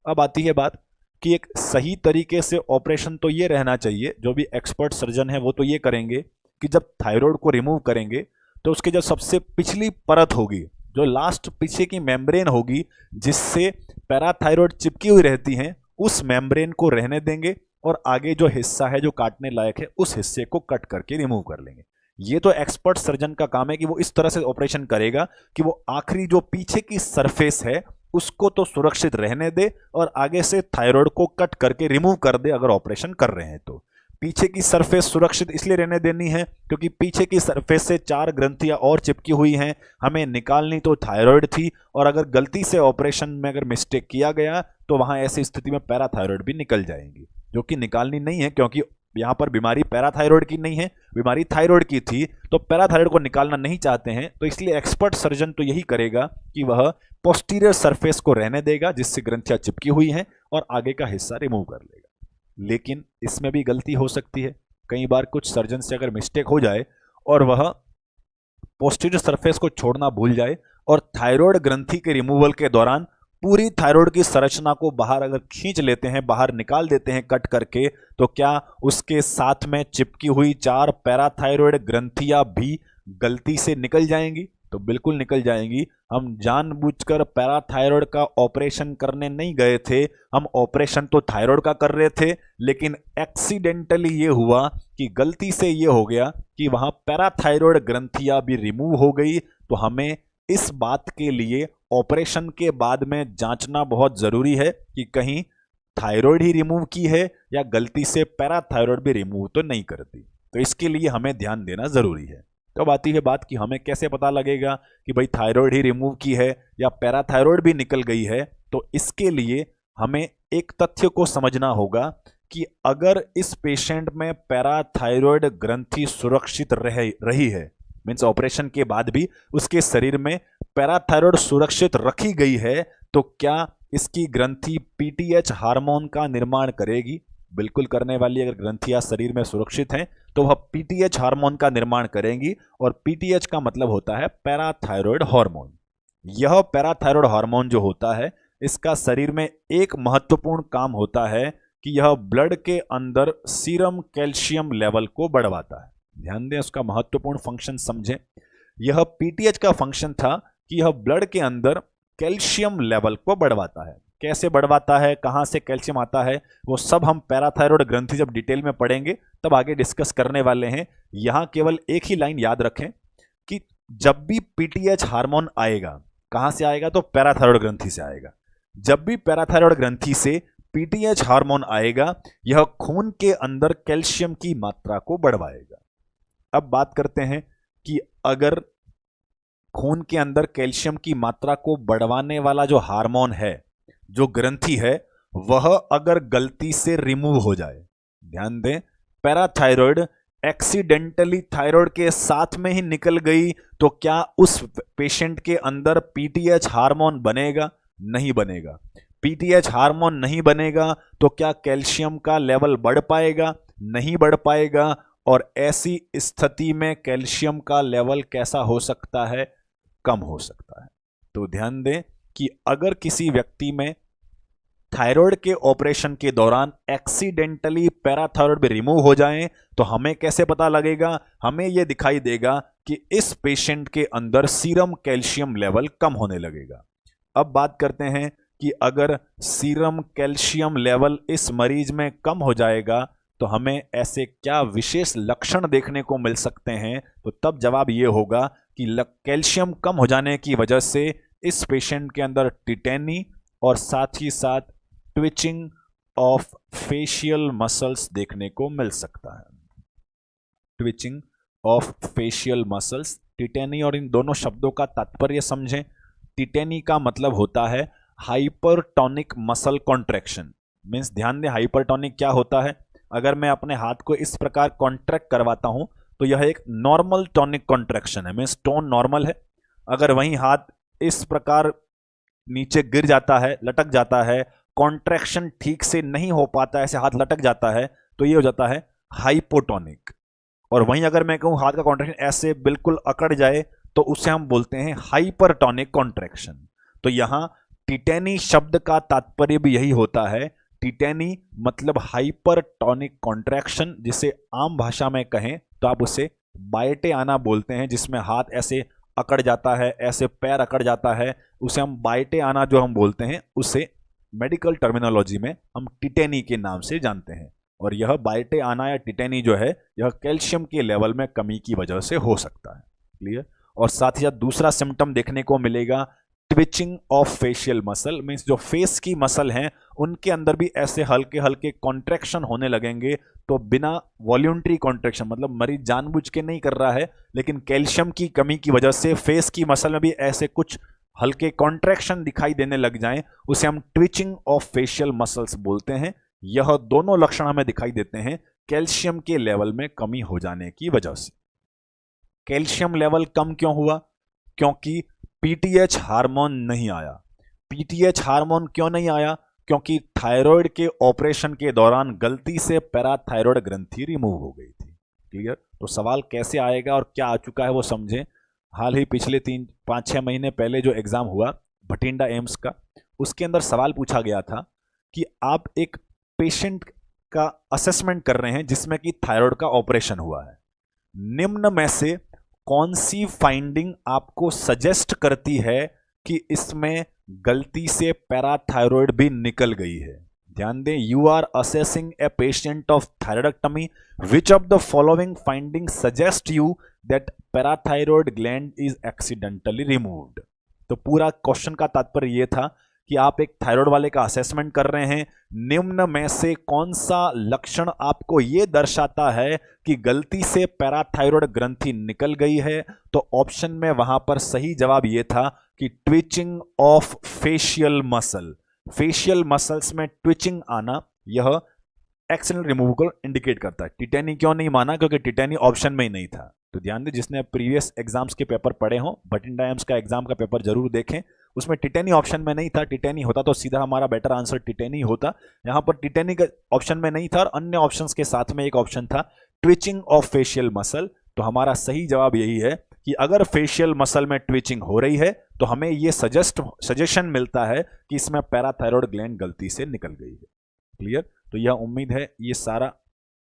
अब आती है बात कि एक सही तरीके से ऑपरेशन तो ये रहना चाहिए, जो भी एक्सपर्ट सर्जन है वो तो ये करेंगे कि जब थायराइड को रिमूव करेंगे तो उसके जो सबसे पिछली परत होगी, जो लास्ट पीछे की मेम्ब्रेन होगी जिससे पैराथायरॉयड चिपकी हुई रहती हैं, उस मेम्ब्रेन को रहने देंगे और आगे जो हिस्सा है जो काटने लायक है उस हिस्से को कट करके रिमूव कर लेंगे। ये तो एक्सपर्ट सर्जन का काम है कि वो इस तरह से ऑपरेशन करेगा कि वो आखिरी जो पीछे की सरफेस है उसको तो सुरक्षित रहने दे और आगे से थायराइड को कट करके रिमूव कर दे अगर ऑपरेशन कर रहे हैं तो। पीछे की सरफेस सुरक्षित इसलिए रहने देनी है क्योंकि पीछे की सरफेस से 4 ग्रंथियां और चिपकी हुई हैं, हमें निकालनी तो थायराइड थी और अगर गलती से ऑपरेशन में अगर मिस्टेक किया गया तो वहां ऐसी स्थिति में पैराथायराइड भी निकल जाएंगी, जो कि निकालनी नहीं है क्योंकि यहाँ पर बीमारी पैराथायराइड की नहीं है, बीमारी थायराइड की थी, तो पैराथायराइड को निकालना नहीं चाहते हैं। तो इसलिए एक्सपर्ट सर्जन तो यही करेगा कि वह पोस्टीरियर सरफेस को रहने देगा जिससे ग्रंथियां चिपकी हुई हैं और आगे का हिस्सा रिमूव कर लेगा। लेकिन इसमें भी गलती हो सकती है, कई बार कुछ सर्जन से अगर मिस्टेक हो जाए और वह पोस्टीरियर सरफेस को छोड़ना भूल जाए और थायराइड ग्रंथि के रिमूवल के दौरान पूरी थायराइड की संरचना को बाहर अगर खींच लेते हैं, बाहर निकाल देते हैं कट करके, तो क्या उसके साथ में चिपकी हुई 4 पैराथायराइड ग्रंथियां भी गलती से निकल जाएंगी? तो बिल्कुल निकल जाएंगी। हम जानबूझकर पैराथायराइड का ऑपरेशन करने नहीं गए थे, हम ऑपरेशन तो थायराइड का कर रहे थे, लेकिन एक्सीडेंटली ये हुआ कि गलती से ये हो गया कि वहां पैराथायराइड ग्रंथियां भी रिमूव हो गई। तो हमें इस बात के लिए ऑपरेशन के बाद में जांचना बहुत जरूरी है कि कहीं थायराइड ही रिमूव की है या गलती से पैराथायराइड भी रिमूव तो नहीं करती। तो इसके लिए हमें ध्यान देना जरूरी है। तो अब आती है बात कि हमें कैसे पता लगेगा कि भाई थायराइड ही रिमूव की है या पैराथायराइड भी निकल गई है। तो इसके लिए हमें एक तथ्य को समझना होगा कि अगर इस पेशेंट में पैराथायराइड ग्रंथि सुरक्षित रही है, मीन्स ऑपरेशन के बाद भी उसके शरीर में पैराथायराइड सुरक्षित रखी गई है, तो क्या इसकी ग्रंथि पीटीएच हार्मोन का निर्माण करेगी? बिल्कुल करने वाली। अगर ग्रंथियां शरीर में सुरक्षित हैं तो वह पीटीएच हार्मोन का निर्माण करेंगी और पीटीएच का मतलब होता है पैराथायराइड हार्मोन। यह पैराथायराइड हार्मोन जो होता है इसका शरीर में एक महत्वपूर्ण काम होता है कि यह ब्लड के अंदर सीरम कैल्शियम लेवल को बढ़वाता है। ध्यान दें, उसका महत्वपूर्ण फंक्शन समझें। यह पीटीएच का फंक्शन था कि यह ब्लड के अंदर कैल्शियम लेवल को बढ़वाता है। कैसे बढ़वाता है, कहां से कैल्शियम आता है, वो सब हम पैराथायराइड ग्रंथि जब डिटेल में पढ़ेंगे तब आगे डिस्कस करने वाले हैं। यहां केवल एक ही लाइन याद रखें कि जब भी पीटीएच हार्मोन आएगा, कहां से आएगा, तो पैराथायराइड ग्रंथि से आएगा। जब भी पैराथायराइड ग्रंथि से पीटीएच हार्मोन आएगा, यह खून के अंदर कैल्शियम की मात्रा को बढ़वाएगा। अब बात करते हैं कि अगर खून के अंदर कैल्शियम की मात्रा को बढ़वाने वाला जो हार्मोन है, जो ग्रंथि है, वह अगर गलती से रिमूव हो जाए, ध्यान दें, पैराथायराइड एक्सीडेंटली थायराइड के साथ में ही निकल गई, तो क्या उस पेशेंट के अंदर पीटीएच हार्मोन बनेगा? नहीं बनेगा। पीटीएच हार्मोन नहीं बनेगा तो क्या कैल्शियम का लेवल बढ़ पाएगा? नहीं बढ़ पाएगा। और ऐसी स्थिति में कैल्शियम का लेवल कैसा हो सकता है? कम हो सकता है। तो ध्यान दें कि अगर किसी व्यक्ति में थायराइड के ऑपरेशन के दौरान एक्सीडेंटली पैराथायराइड भी रिमूव हो जाएं, तो हमें कैसे पता लगेगा? हमें यह दिखाई देगा कि इस पेशेंट के अंदर सीरम कैल्शियम लेवल कम होने लगेगा। अब बात करते हैं कि अगर सीरम कैल्शियम लेवल इस मरीज में कम हो जाएगा तो हमें ऐसे क्या विशेष लक्षण देखने को मिल सकते हैं? तो तब जवाब यह होगा कि कैल्शियम कम हो जाने की वजह से इस पेशेंट के अंदर टिटेनी और साथ ही साथ ट्विचिंग ऑफ फेशियल मसल्स देखने को मिल सकता है। Twitching of facial muscles, tetany और इन दोनों शब्दों का तात्पर्य समझें। टिटेनी का मतलब होता है हाइपरटोनिक मसल कॉन्ट्रैक्शन। मीन्स ध्यान दें, हाइपरटोनिक क्या होता है? अगर मैं अपने हाथ को इस प्रकार कॉन्ट्रैक्ट करवाता हूं तो यह एक नॉर्मल टोनिक कॉन्ट्रैक्शन है, मीन्स टोन नॉर्मल है। अगर वहीं हाथ इस प्रकार नीचे गिर जाता है, लटक जाता है, कॉन्ट्रैक्शन ठीक से नहीं हो पाता, ऐसे हाथ लटक जाता है, तो ये हो जाता है हाइपोटोनिक। और वहीं अगर मैं कहूं हाथ का कॉन्ट्रैक्शन ऐसे बिल्कुल अकड़ जाए तो उसे हम बोलते हैं हाइपरटोनिक कॉन्ट्रैक्शन। तो यहां टिटेनी शब्द का तात्पर्य भी यही होता है टिटेनी मतलब हाइपरटोनिक कॉन्ट्रैक्शन, जिसे आम भाषा में कहें तो आप उसे बायटे आना बोलते हैं, जिसमें हाथ ऐसे अकड़ जाता है, ऐसे पैर अकड़ जाता है, उसे हम बायटे आना जो हम बोलते हैं, उसे मेडिकल टर्मिनोलॉजी में हम टिटेनी के नाम से जानते हैं। और यह बायटे आना या टिटेनी जो है यह कैल्शियम के लेवल में कमी की वजह से हो सकता है। क्लियर। और साथ ही साथ दूसरा सिम्टम देखने को मिलेगा twitching of facial muscle, means जो फेस की मसल हैं उनके अंदर भी ऐसे हल्के हल्के कॉन्ट्रैक्शन होने लगेंगे। तो बिना वॉल्यूंटरी कॉन्ट्रैक्शन, मतलब मरीज जानबूझ के नहीं कर रहा है, लेकिन कैल्शियम की कमी की वजह से फेस की मसल में भी ऐसे कुछ हल्के कॉन्ट्रैक्शन दिखाई देने लग जाएं, उसे हम ट्विचिंग ऑफ फेशियल मसल्स बोलते हैं। यह दोनों लक्षण हमें दिखाई देते हैं कैल्शियम के लेवल में कमी हो जाने की वजह से। कैल्शियम लेवल कम क्यों हुआ? क्योंकि पीटीएच हार्मोन नहीं आया। पीटीएच हार्मोन क्यों नहीं आया? क्योंकि थायराइड के ऑपरेशन के दौरान गलती से पैराथायराइड ग्रंथि रिमूव हो गई थी। क्लियर। तो सवाल कैसे आएगा और क्या आ चुका है वो समझें। हाल ही पिछले 3-5-6 महीने पहले जो एग्जाम हुआ भटिंडा एम्स का, उसके अंदर सवाल पूछा गया था कि आप एक पेशेंट का असेसमेंट कर रहे हैं जिसमें कि थायराइड का ऑपरेशन हुआ है, निम्न में से कौन सी फाइंडिंग आपको सजेस्ट करती है कि इसमें गलती से पैराथायराइड भी निकल गई है? ध्यान दें, you are assessing a patient of thyroidectomy, which of the following finding suggest you that parathyroid gland is accidentally removed. तो पूरा क्वेश्चन का तात्पर्य यह था कि आप एक थायराइड वाले का असेसमेंट कर रहे हैं, निम्न में से कौन सा लक्षण आपको यह दर्शाता है कि गलती से पैराथायराइड ग्रंथि निकल गई है? तो ऑप्शन में वहां पर सही जवाब यह था कि twitching of facial muscle. Facial muscles में ट्विचिंग आना यह एक्सीडेंटल रिमूवल को इंडिकेट करता है। टिटेनी क्यों नहीं माना? क्योंकि टिटेनी ऑप्शन में ही नहीं था। तो ध्यान दें, जिसने प्रीवियस एग्जाम्स के पेपर पढ़े हों, भटिंडा एम्स का एग्जाम का पेपर जरूर देखें, उसमें टिटेनी ऑप्शन में नहीं था। टिटेनी होता तो सीधा हमारा बेटर आंसर टिटेनी होता। यहां पर टिटेनी का ऑप्शन में नहीं था और अन्य ऑप्शंस के साथ में एक ऑप्शन था ट्विचिंग ऑफ फेशियल मसल। तो हमारा सही जवाब यही है कि अगर फेशियल मसल में ट्विचिंग हो रही है तो हमें यह सजेशन मिलता है कि इसमें पैराथायराइड ग्लैंड गलती से निकल गई है। क्लियर। तो यह उम्मीद है ये सारा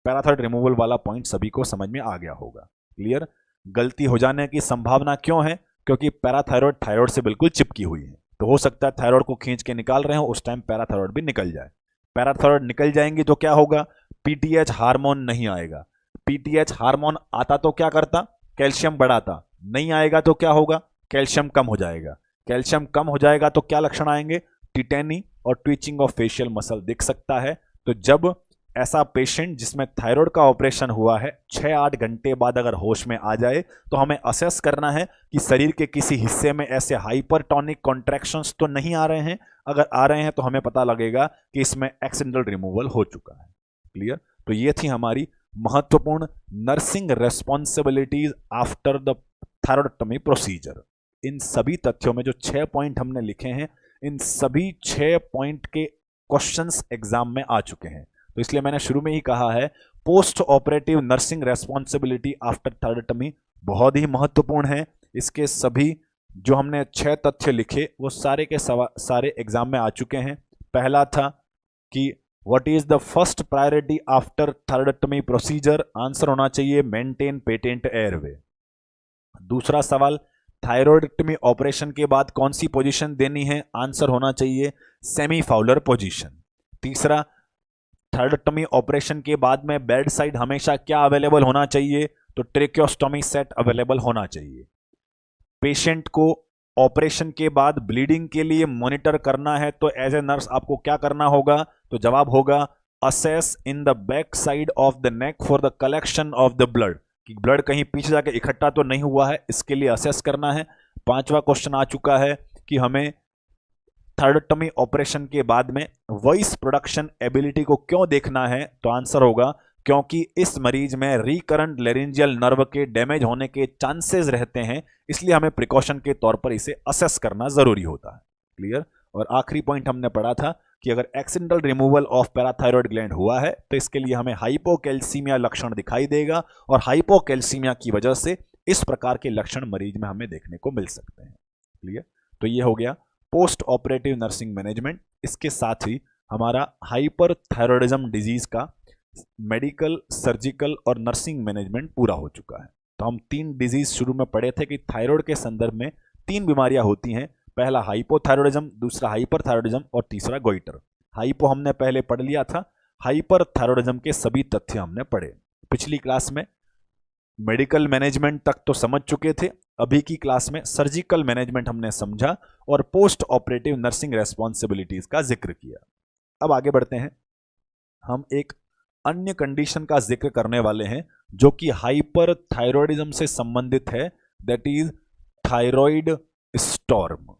पैराथायराइड रिमूवल वाला पॉइंट सभी को समझ में आ गया होगा। क्लियर। गलती हो जाने की संभावना क्यों है? क्योंकि पैराथायराइड थायराइड से बिल्कुल चिपकी हुई है। तो हो सकता है थायराइड को खींच के निकाल रहे हो, उस टाइम पैराथायराइड भी निकल जाए। पैराथायराइड निकल जाएंगी तो क्या होगा? पीटीएच हार्मोन नहीं आएगा। पीटीएच हार्मोन आता तो क्या करता? कैल्शियम बढ़ाता। नहीं आएगा तो क्या होगा? कैल्शियम कम हो जाएगा। कैल्शियम कम हो जाएगा तो क्या लक्षण आएंगे? टिटेनी और ट्विचिंग ऑफ फेशियल मसल दिख सकता है। तो जब ऐसा पेशेंट जिसमें थायराइड का ऑपरेशन हुआ है 6-8 घंटे बाद अगर होश में आ जाए तो हमें असेस करना है कि शरीर के किसी हिस्से में ऐसे हाइपरटोनिक कॉन्ट्रैक्शंस तो नहीं आ रहे हैं। अगर आ रहे हैं तो हमें पता लगेगा कि इसमें एक्सीडेंटल रिमूवल हो चुका है। क्लियर। तो ये थी हमारी महत्वपूर्ण nursing responsibilities after the thyroidectomy procedure. इन सभी तथ्यों में जो 6 पॉइंट हमने लिखे हैं, इन सभी 6 पॉइंट के क्वेश्चंस एग्जाम में आ चुके हैं। तो इसलिए मैंने शुरू में ही कहा है post operative nursing responsibility after thyroidectomy बहुत ही महत्वपूर्ण है। इसके सभी जो हमने 6 तथ्य लिखे वो सारे के सारे एग्जाम में आ चुके हैं। पहला था कि what is the first priority after thyroidectomy procedure? Answer होना चाहिए मेंटेन पेटेंट एयरवे। दूसरा सवाल, थायराइडेक्टमी ऑपरेशन के बाद कौन सी पोजीशन देनी है? आंसर होना चाहिए सेमी फाउलर पोजीशन। तीसरा, थायराइडेक्टमी ऑपरेशन के बाद में बेड साइड हमेशा क्या अवेलेबल होना चाहिए? तो ट्रेकियोस्टोमी सेट अवेलेबल होना चाहिए। पेशेंट को ऑपरेशन के बाद ब्लीडिंग के लिए मॉनिटर करना है तो एज ए नर्स आपको क्या करना होगा? तो जवाब होगा assess in the back side of the neck for the collection of the blood, कि ब्लड कहीं पीछे जाके इकट्ठा तो नहीं हुआ है, इसके लिए असेस करना है। 5वां क्वेश्चन आ चुका है कि हमें थायराइडेक्टमी ऑपरेशन के बाद में वॉइस प्रोडक्शन एबिलिटी को क्यों देखना है? तो आंसर होगा क्योंकि इस मरीज में रिकरेंट लेरिंजियल नर्व के डैमेज होने के चांसेस रहते हैं, इसलिए हमें प्रिकॉशन के तौर पर इसे असेस करना जरूरी होता है। क्लियर। और आखिरी पॉइंट हमने पढ़ा था कि अगर accidental removal of parathyroid gland हुआ है तो इसके लिए हमें हाइपोकैल्सीमिया लक्षण दिखाई देगा, और हाइपोकैल्सीमिया की वजह से इस प्रकार के लक्षण मरीज में हमें देखने को मिल सकते हैं। क्लियर। तो ये हो गया पोस्ट ऑपरेटिव नर्सिंग मैनेजमेंट। इसके साथ ही हमारा हाइपरथायरॉयडिज्म डिजीज का मेडिकल, सर्जिकल और नर्सिंग मैनेजमेंट पूरा हो चुका है। तो हम 3 डिजीज शुरू में पढ़े थे कि थायराइड के संदर्भ में 3 बीमारियां होती हैं। पहला हाइपोथायरॉयडिज्म, दूसरा हाइपरथायरॉयडिज्म और तीसरा गोइटर। हाइपो हमने पहले पढ़ लिया था, हाइपरथायरॉयडिज्म के सभी तथ्य हमने पढ़े। पिछली क्लास में मेडिकल मैनेजमेंट तक तो समझ चुके थे, अभी की क्लास में सर्जिकल मैनेजमेंट हमने समझा और पोस्ट ऑपरेटिव नर्सिंग रेस्पॉन्सिबिलिटीज का जिक्र किया। अब आगे बढ़ते हैं, हम एक अन्य कंडीशन का जिक्र करने वाले हैं जो कि हाइपरथायरॉयडिज्म से संबंधित है, that is thyroid storm.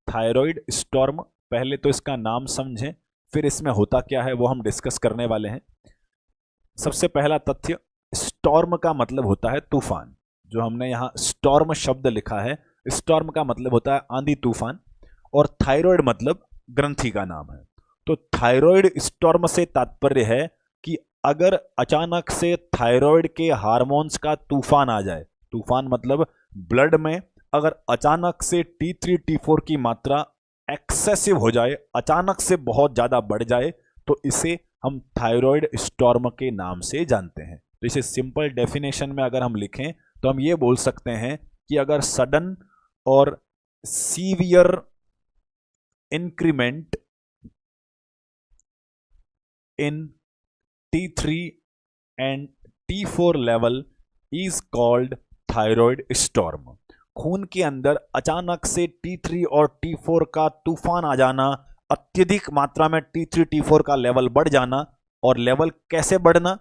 Thyroid storm, पहले तो इसका नाम समझें, फिर इसमें होता क्या है वो हम डिस्कस करने वाले हैं। सबसे पहला तथ्य, स्टॉर्म का मतलब होता है तूफान। जो हमने यहां स्टॉर्म शब्द लिखा है, स्टॉर्म का मतलब होता है आंधी तूफान, और थायराइड मतलब ग्रंथि का नाम है। तो थायराइड स्टॉर्म से तात्पर्य है कि अगर अचानक से थायराइड के हार्मोन्स का तूफान आ जाए, तूफान मतलब ब्लड में अगर अचानक से T3 T4 की मात्रा एक्सेसिव हो जाए, अचानक से बहुत ज्यादा बढ़ जाए, तो इसे हम थायराइड स्टॉर्म के नाम से जानते हैं। तो इसे सिंपल डेफिनेशन में अगर हम लिखें तो हम ये बोल सकते हैं कि अगर सडन और severe increment in T3 and T4 level is called thyroid storm। खून के अंदर अचानक से T3 और T4 का तूफान आ जाना, अत्यधिक मात्रा में T3 T4 का लेवल बढ़ जाना, और लेवल कैसे बढ़ना,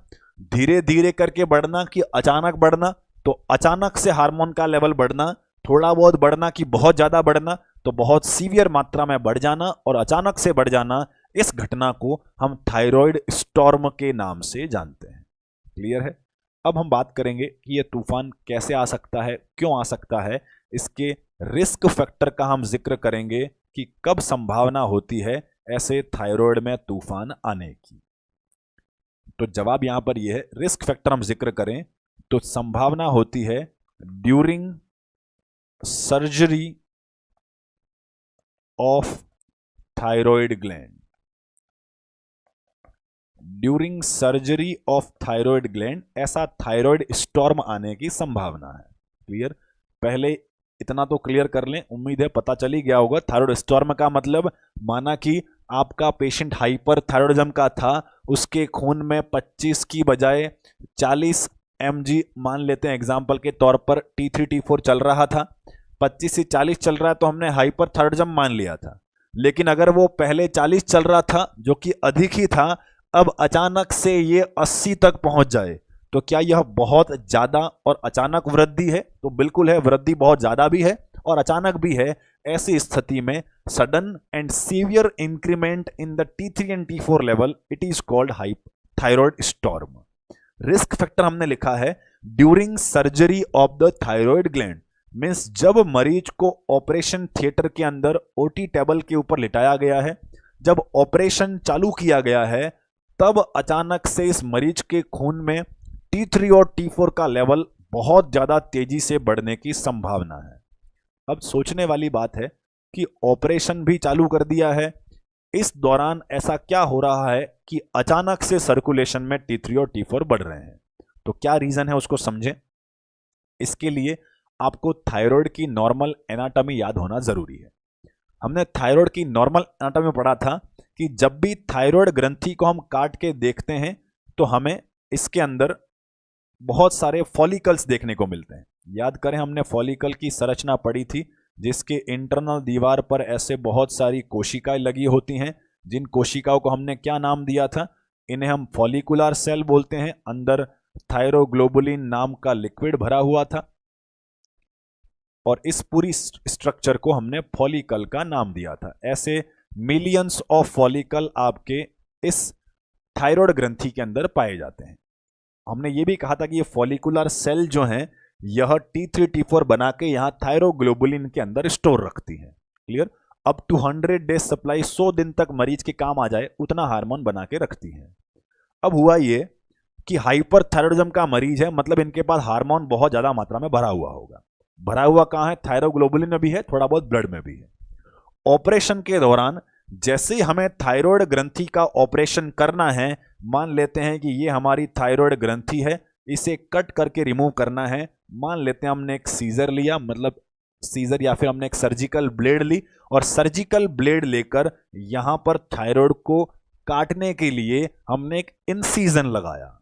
धीरे धीरे करके बढ़ना कि अचानक बढ़ना। तो अचानक से हार्मोन का लेवल बढ़ना, थोड़ा बहुत बढ़ना कि बहुत ज्यादा बढ़ना, तो बहुत सीवियर मात्रा में बढ़ जाना और अचानक से बढ़ जाना, इस घटना को हम थायराइड स्टॉर्म के नाम से जानते हैं। क्लियर है? अब हम बात करेंगे कि यह तूफान कैसे आ सकता है, क्यों आ सकता है, इसके रिस्क फैक्टर का हम जिक्र करेंगे कि कब संभावना होती है ऐसे थायराइड में तूफान आने की। तो जवाब यहां पर यह है, रिस्क फैक्टर हम जिक्र करें तो संभावना होती है during surgery of thyroid gland. During surgery of thyroid gland ऐसा थायराइड स्टॉर्म आने की संभावना है। क्लियर? पहले इतना तो क्लियर कर लें, उम्मीद है पता चल ही गया होगा। थायराइड स्टॉर्म का मतलब, माना कि आपका पेशेंट हाइपर थायराइडिज्म का था, उसके खून में 25 की बजाय 40 mg मान लेते हैं एग्जाम्पल के तौर पर T3 T4 चल रहा था, 25 से 40 चल रहा है तो हमने हाइपर थायराइडिज्म मान लिया था। लेकिन अगर वो पहले 40 चल रहा था जो कि अधिक ही था, अब अचानक से ये 80 तक पहुंच जाए, तो क्या यह बहुत ज्यादा और अचानक वृद्धि है? तो बिल्कुल है, वृद्धि बहुत ज्यादा भी है और अचानक भी है। ऐसी स्थिति में sudden and severe increment in the T3 and T4 level, it is called thyroid storm. Risk factor हमने लिखा है during surgery of the thyroid gland, means जब मरीज को ऑपरेशन थिएटर के अंदर ओटी टेबल के ऊपर लिटाया गया है, जब ऑपरेशन चालू किया गया है, तब अचानक से इस मरीज के खून में T3 और T4 का लेवल बहुत ज्यादा तेजी से बढ़ने की संभावना है। अब सोचने वाली बात है कि ऑपरेशन भी चालू कर दिया है, इस दौरान ऐसा क्या हो रहा है कि अचानक से सर्कुलेशन में T3 और T4 बढ़ रहे हैं? तो क्या रीजन है उसको समझें। इसके लिए आपको थायराइड की नॉर्मल एनाटॉमी याद होना जरूरी है। हमने थायराइड की नॉर्मल एनाटॉमी पढ़ा था कि जब भी थायराइड ग्रंथि को हम काट के देखते हैं तो हमें इसके अंदर बहुत सारे फॉलिकल्स देखने को मिलते हैं। याद करें, हमने फॉलिकल की संरचना पढ़ी थी, जिसके इंटरनल दीवार पर ऐसे बहुत सारी कोशिकाएं लगी होती हैं, जिन कोशिकाओं को हमने क्या नाम दिया था, इन्हें हम फॉलिकुलर सेल बोलते हैं। अंदर थायरोग्लोबुलिन नाम का लिक्विड भरा हुआ था और इस पूरी स्ट्रक्चर को हमने फॉलिकल का नाम दिया था। ऐसे मिलियंस ऑफ फॉलिकल आपके इस थायराइड ग्रंथि के अंदर पाए जाते हैं। हमने ये भी कहा था कि ये फॉलिकुलर सेल जो हैं, यह T3 T4 बना के यहां थायरोग्लोबुलिन के अंदर स्टोर रखती हैं। Clear? Up to 100 days supply, 100 दिन तक मरीज के काम आ जाए उतना हार्मोन बना के रखती हैं। अब हुआ ये कि हाइपरथायरॉयडिज्म का मरीज है, मतलब इनके पास हार्मोन बहुत ज्यादा मात्रा में भरा हुआ होगा। भरा हुआ कहां है? थायरोग्लोबुलिन में भी है, थोड़ा बहुत ब्लड में भी है। ऑपरेशन के दौरान जैसे ही हमें थायराइड ग्रंथि का ऑपरेशन करना है, मान लेते हैं कि ये हमारी थायराइड ग्रंथि है, इसे कट करके रिमूव करना है। मान लेते हैं हमने एक सीजर लिया, मतलब सीजर या फिर हमने एक सर्जिकल ब्लेड ली, और सर्जिकल ब्लेड लेकर यहां पर थायराइड को काटने के लिए हमने एक इंसिजन लगाया।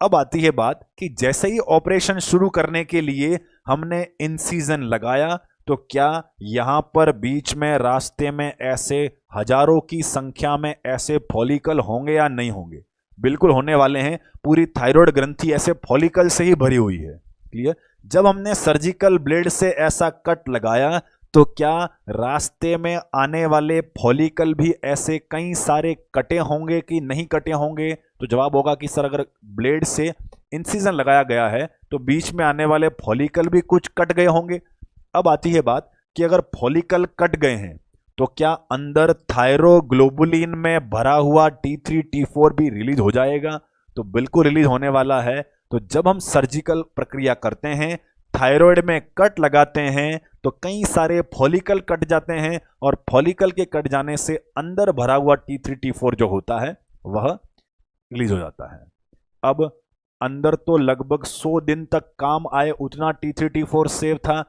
अब आती है बात कि जैसे ही ऑपरेशन शुरू करने के लिए हमने इंसिजन लगाया, तो क्या यहां पर बीच में रास्ते में ऐसे हजारों की संख्या में ऐसे फॉलिकल होंगे या नहीं होंगे? बिल्कुल होने वाले हैं। पूरी थायराइड ग्रंथि ऐसे फॉलिकल से ही भरी हुई है। क्लियर? जब हमने सर्जिकल ब्लेड से ऐसा कट लगाया, तो क्या रास्ते में आने वाले फॉलिकल भी ऐसे कई सारे कटे होंगे कि नहीं कटे होंगे? तो जवाब होगा कि सर, अगर ब्लेड से इंसिजन लगाया गया है तो बीच में आने वाले फॉलिकल भी कुछ कट गए होंगे। अब आती है बात कि अगर फॉलिकल कट गए हैं तो क्या अंदर थायरोग्लोबुलिन में भरा हुआ T3 T4 भी रिलीज हो जाएगा? तो बिल्कुल रिलीज होने वाला है। तो जब हम सर्जिकल प्रक्रिया करते हैं, थायराइड में कट लगाते हैं, तो कई सारे फॉलिकल कट जाते हैं, और फॉलिकल के कट जाने से अंदर भरा हुआ T3 T4 जो होता है वह रिलीज हो जाता है। अब अंदर तो लगभग 100 दिन तक काम आए उतना T3 T4 सेव था।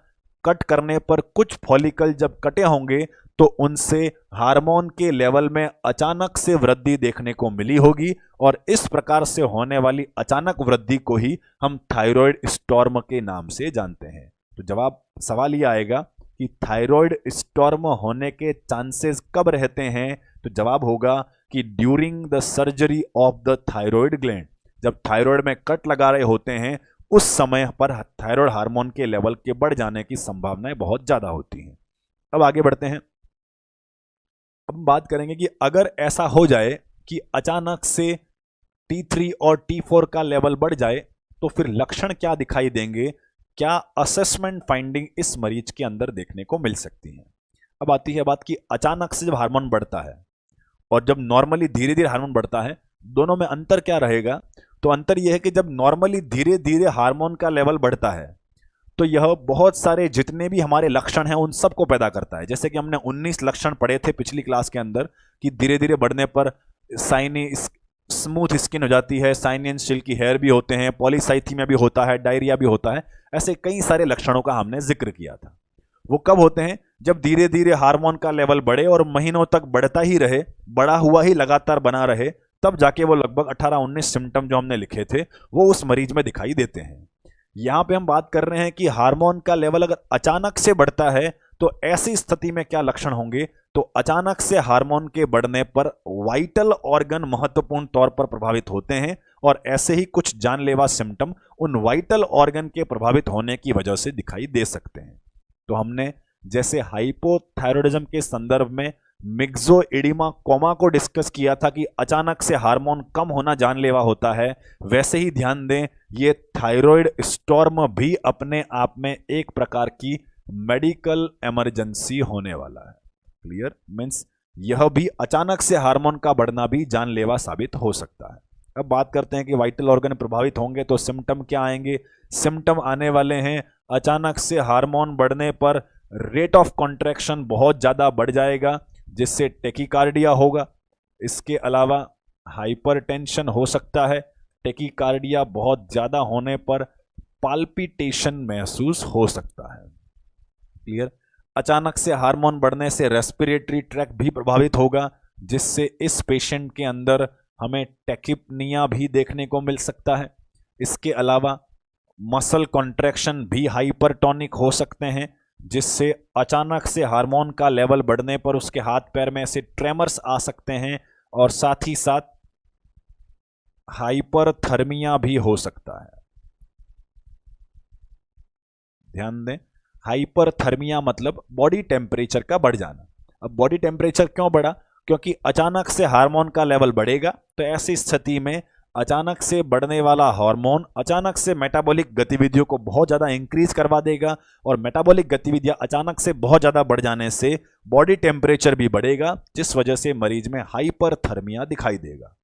कट करने पर कुछ फॉलिकल जब कटे होंगे तो उनसे हार्मोन के लेवल में अचानक से वृद्धि देखने को मिली होगी, और इस प्रकार से होने वाली अचानक वृद्धि को ही हम थायराइड स्टॉर्म के नाम से जानते हैं। तो जवाब सवाल ये आएगा कि थायराइड स्टॉर्म होने के चांसेस कब रहते हैं? तो जवाब होगा कि during the surgery of the thyroid gland. जब थायराइड में कट लगा रहे होते हैं उस समय पर थायराइड हार्मोन के लेवल के बढ़ जाने की संभावनाएं बहुत ज्यादा होती हैं। अब आगे बढ़ते हैं। अब बात करेंगे कि अगर ऐसा हो जाए कि अचानक से T3 और T4 का लेवल बढ़ जाए तो फिर लक्षण क्या दिखाई देंगे? क्या असेसमेंट फाइंडिंग इस मरीज के अंदर देखने को मिल सकती है? अब आती है बात कि अचानक से जब हार्मोन बढ़ता है और जब नॉर्मली धीरे धीरे हार्मोन बढ़ता है, दोनों में अंतर क्या रहेगा? तो अंतर यह है कि जब नॉर्मली धीरे धीरे हार्मोन का लेवल बढ़ता है तो यह बहुत सारे जितने भी हमारे लक्षण हैं उन सबको पैदा करता है। जैसे कि हमने 19 लक्षण पढ़े थे पिछली क्लास के अंदर कि धीरे धीरे बढ़ने पर साइनी स्मूथ स्किन हो जाती है, साइनी एंड सिल्की हेयर भी होते हैं, पॉलीसाइथीमिया भी होता है, डायरिया भी होता है। ऐसे कई सारे लक्षणों का हमने जिक्र किया था। वो कब होते हैं? जब धीरे धीरे हार्मोन का लेवल बढ़े और महीनों तक बढ़ता ही रहे, बढ़ा हुआ ही लगातार बना रहे, तब जाके वो लगभग 18-19 सिम्टम जो हमने लिखे थे वो उस मरीज में दिखाई देते हैं। यहां पे हम बात कर रहे हैं कि हार्मोन का लेवल अगर अचानक से बढ़ता है तो ऐसी स्थिति में क्या लक्षण होंगे? तो अचानक से हार्मोन के बढ़ने पर वाइटल ऑर्गन महत्वपूर्ण तौर पर प्रभावित होते हैं, और ऐसे ही कुछ जानलेवा सिम्टम उन वाइटल ऑर्गन के प्रभावित होने की वजह से दिखाई दे सकते हैं। तो हमने जैसे हाइपोथायरॉयडिज्म के संदर्भ में मिक्सोइडिमा कोमा को डिस्कस किया था कि अचानक से हार्मोन कम होना जानलेवा होता है, वैसे ही ध्यान दें ये थायराइड स्टॉर्म भी अपने आप में एक प्रकार की मेडिकल इमरजेंसी होने वाला है। क्लियर? मींस यह भी अचानक से हार्मोन का बढ़ना भी जानलेवा साबित हो सकता है। अब बात करते हैं कि वाइटल ऑर्गन प्रभावित होंगे तो सिम्टम क्या आएंगे? सिम्टम आने वाले हैं अचानक से हार्मोन बढ़ने पर रेट ऑफ कॉन्ट्रैक्शन बहुत ज्यादा बढ़ जाएगा जिससे टेकिकार्डिया होगा। इसके अलावा हाइपरटेंशन हो सकता है। टेकिकार्डिया बहुत ज्यादा होने पर पाल्पिटेशन महसूस हो सकता है। क्लियर? अचानक से हार्मोन बढ़ने से रेस्पिरेटरी ट्रैक्ट भी प्रभावित होगा जिससे इस पेशेंट के अंदर हमें टेकिपनिया भी देखने को मिल सकता है। इसके अलावा मसल कॉन्ट्रैक्शन भी हाइपरटोनिक हो सकते हैं जिससे अचानक से हार्मोन का लेवल बढ़ने पर उसके हाथ पैर में ऐसे ट्रेमर्स आ सकते हैं, और साथ ही साथ हाइपरथर्मिया भी हो सकता है। ध्यान दें, हाइपरथर्मिया मतलब बॉडी टेम्परेचर का बढ़ जाना। अब बॉडी टेम्परेचर क्यों बढ़ा? क्योंकि अचानक से हार्मोन का लेवल बढ़ेगा, तो ऐसी स्थिति में अचानक से बढ़ने वाला हार्मोन अचानक से मेटाबॉलिक गतिविधियों को बहुत ज़्यादा इंक्रीज करवा देगा, और मेटाबॉलिक गतिविधियां अचानक से बहुत ज़्यादा बढ़ जाने से बॉडी टेम्परेचर भी बढ़ेगा, जिस वजह से मरीज में हाइपरथर्मिया दिखाई देगा।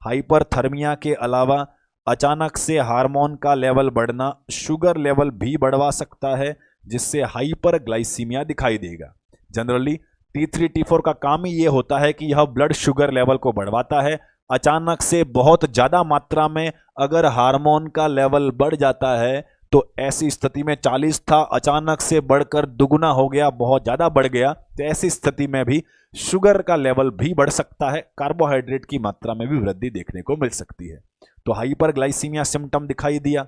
हाइपरथर्मिया के अलावा अचानक से हार्मोन का लेवल बढ़ना शुगर लेवल भी बढ़वा सकता है जिससे हाइपरग्लाइसीमिया दिखाई देगा। जनरली T3 T4 का काम ही ये होता है कि यह ब्लड शुगर लेवल को बढ़वाता है। अचानक से बहुत ज्यादा मात्रा में अगर हार्मोन का लेवल बढ़ जाता है तो ऐसी स्थिति में 40 था, अचानक से बढ़कर दुगुना हो गया, बहुत ज्यादा बढ़ गया, तो ऐसी स्थिति में भी शुगर का लेवल भी बढ़ सकता है, कार्बोहाइड्रेट की मात्रा में भी वृद्धि देखने को मिल सकती है। तो हाइपरग्लाइसीमिया सिम्टम दिखाई दिया।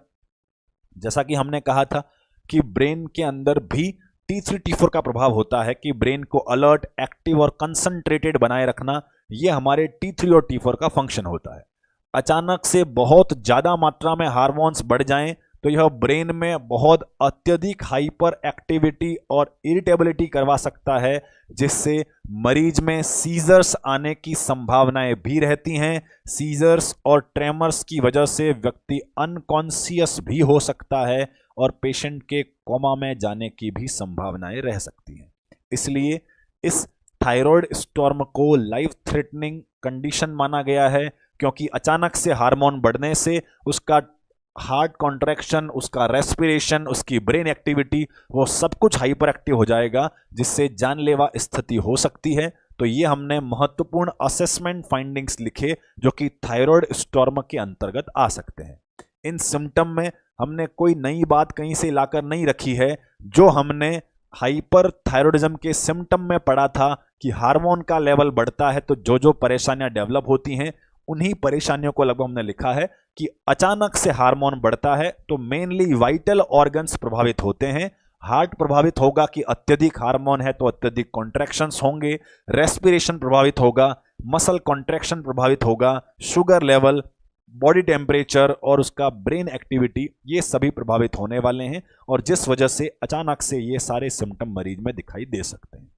जैसा कि हमने कहा था कि ब्रेन के अंदर भी T3 T4 का प्रभाव होता है कि ब्रेन को अलर्ट, एक्टिव और कंसंट्रेटेड बनाए रखना, यह हमारे T3 और T4 का फंक्शन होता है। अचानक से बहुत ज्यादा मात्रा में हार्मोन्स बढ़ जाएं तो यह ब्रेन में बहुत अत्यधिक हाइपर एक्टिविटी और इरिटेबिलिटी करवा सकता है, जिससे मरीज में सीजर्स आने की संभावनाएं भी रहती हैं। सीजर्स और ट्रेमर्स की वजह से व्यक्ति अनकॉन्शियस भी हो सकता है और पेशेंट के कोमा में जाने की भी संभावनाएं रह सकती हैं। इसलिए इस थायराइड स्टॉर्म को लाइफ थ्रेटनिंग कंडीशन माना गया है, क्योंकि अचानक से हार्मोन बढ़ने से उसका हार्ट कॉन्ट्रैक्शन, उसका रेस्पिरेशन, उसकी ब्रेन एक्टिविटी, वो सब कुछ हाइपर एक्टिव हो जाएगा, जिससे जानलेवा स्थिति हो सकती है। तो ये हमने महत्वपूर्ण असेसमेंट फाइंडिंग्स लिखे जो कि थायराइड स्टॉर्म के अंतर्गत आ सकते हैं। इन सिम्टम में हमने कोई नई बात कहीं से लाकर नहीं रखी है। जो हमने हाइपर थायराइडिज्म के सिम्टम में पढ़ा था कि हार्मोन का लेवल बढ़ता है तो जो जो परेशानियां डेवलप होती हैं, उन्हीं परेशानियों को लगभग हमने लिखा है कि अचानक से हार्मोन बढ़ता है तो मेनली वाइटल ऑर्गन्स प्रभावित होते हैं। हार्ट प्रभावित होगा कि अत्यधिक हार्मोन है तो अत्यधिक कॉन्ट्रैक्शंस होंगे, रेस्पिरेशन प्रभावित होगा, मसल कॉन्ट्रैक्शन प्रभावित होगा, शुगर लेवल, बॉडी टेम्परेचर और उसका ब्रेन एक्टिविटी, ये सभी प्रभावित होने वाले हैं, और जिस वजह से अचानक से ये सारे सिम्टम मरीज में दिखाई दे सकते हैं।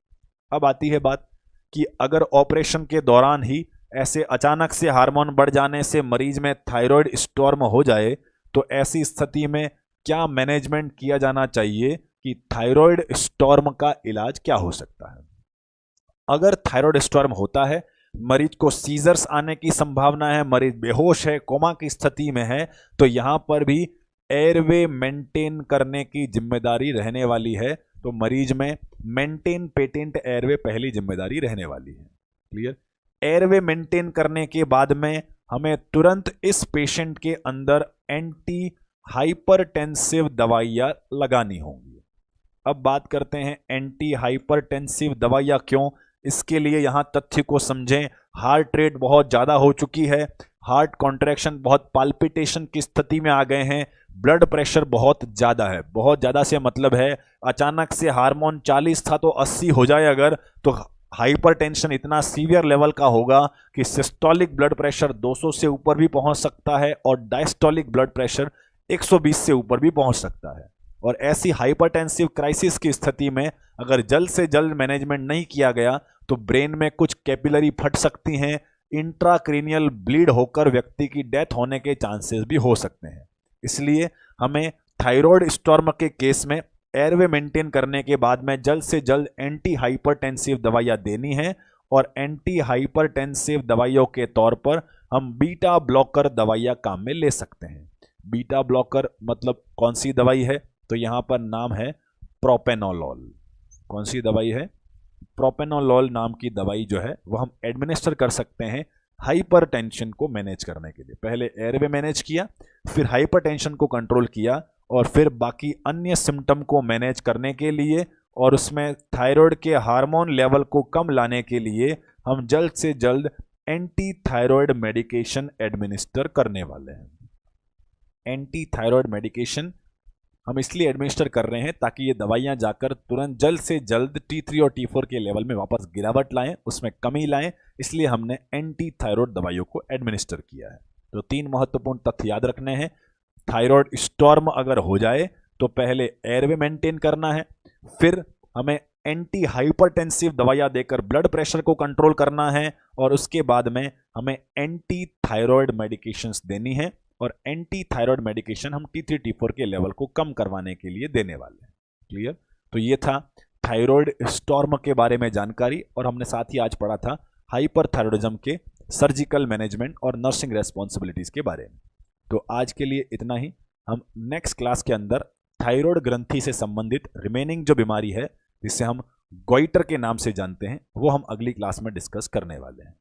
अब आती है बात कि अगर ऑपरेशन के दौरान ही ऐसे अचानक से हार्मोन बढ़ जाने से मरीज में थायराइड स्टॉर्म हो जाए तो ऐसी स्थिति में क्या मैनेजमेंट किया जाना चाहिए कि थायराइड स्टॉर्म का इलाज क्या हो सकता है। अगर थायराइड स्टॉर्म होता है, मरीज को सीजर्स आने की संभावना है, मरीज बेहोश है, कोमा की स्थिति में है, तो यहां पर भी एयरवे मेंटेन करने की जिम्मेदारी रहने वाली है। तो मरीज में मेंटेन पेटेंट एयरवे पहली जिम्मेदारी रहने वाली है। क्लियर। एयरवे मेंटेन करने के बाद में हमें तुरंत इस पेशेंट के अंदर एंटी हाइपरटेंसिव दवाइयां लगानी होंगी। अब बात करते हैं एंटी हाइपरटेंसिव दवाइयां क्यों। इसके लिए यहां तथ्य को समझें। हार्ट रेट बहुत ज्यादा हो चुकी है, हार्ट कॉन्ट्रैक्शन, बहुत पाल्पिटेशन की स्थिति में आ गए हैं, ब्लड प्रेशर बहुत ज्यादा है। बहुत ज्यादा से मतलब है अचानक से हार्मोन 40 था तो 80 हो जाए अगर, तो हाइपरटेंशन इतना सीवियर लेवल का होगा कि सिस्टोलिक ब्लड प्रेशर 200 से ऊपर भी पहुंच सकता है और डायस्टोलिक ब्लड प्रेशर 120 से ऊपर भी पहुंच सकता है। और ऐसी हाइपरटेंसिव क्राइसिस की स्थिति में अगर जल्द से जल्द मैनेजमेंट नहीं किया गया तो ब्रेन में कुछ कैपिलरी फट सकती हैं, इंट्राक्रेनियल ब्लीड होकर व्यक्ति की डेथ होने के चांसेस भी हो सकते हैं। इसलिए हमें थायराइड स्टॉर्म के केस में एयरवे मेंटेन करने के बाद में जल्द से जल्द एंटी हाइपरटेंसिव दवाइयां देनी है, और एंटी हाइपरटेंसिव दवाइयों के तौर पर हम बीटा ब्लॉकर दवाइयां काम में ले सकते हैं। बीटा ब्लॉकर मतलब कौन सी दवाई है, तो यहां पर नाम है प्रोपेनोलॉल। कौन सी दवाई है? प्रोपेनोलॉल नाम की दवाई जो है वो हम एडमिनिस्टर कर सकते हैं हाइपरटेंशन को मैनेज करने के लिए। पहले एयरवे मैनेज किया, फिर हाइपरटेंशन को कंट्रोल किया, और फिर बाकी अन्य सिम्टम को मैनेज करने के लिए और उसमें थायराइड के हार्मोन लेवल को कम लाने के लिए हम जल्द से जल्द एंटी थायराइड मेडिकेशन एडमिनिस्टर करने वाले हैं। एंटी थायराइड मेडिकेशन हम इसलिए एडमिनिस्टर कर रहे हैं ताकि ये दवाइयां जाकर तुरंत जल्द से जल्द T3 और T4 के लेवल में वापस गिरावट लाएं, उसमें कमी लाएं। इसलिए हमने एंटी थायराइड दवाइयों को एडमिनिस्टर किया है। तो 3 महत्वपूर्ण तथ्य याद रखने हैं। थायराइड स्टॉर्म अगर हो जाए तो पहले एयरवे मेंटेन करना है, फिर हमें एंटी हाइपरटेंसिव दवाइयां देकर ब्लड प्रेशर को कंट्रोल करना है, और उसके बाद में हमें एंटी थायराइड मेडिकेशंस देनी है। और एंटी थायराइड मेडिकेशन हम T3 T4 के लेवल को कम करवाने के लिए देने वाले हैं। क्लियर। तो ये था थायराइड स्टॉर्म के बारे में जानकारी, और हमने साथ ही आज पढ़ा था हाइपरथायराइडिज्म के सर्जिकल मैनेजमेंट और नर्सिंग रेस्पॉन्सिबिलिटीज के बारे में। तो आज के लिए इतना ही। हम नेक्स्ट क्लास के अंदर थायराइड ग्रंथि से संबंधित रिमेनिंग जो बीमारी है जिसे हम गोइटर के नाम से जानते हैं, वो हम अगली क्लास में डिस्कस करने वाले हैं।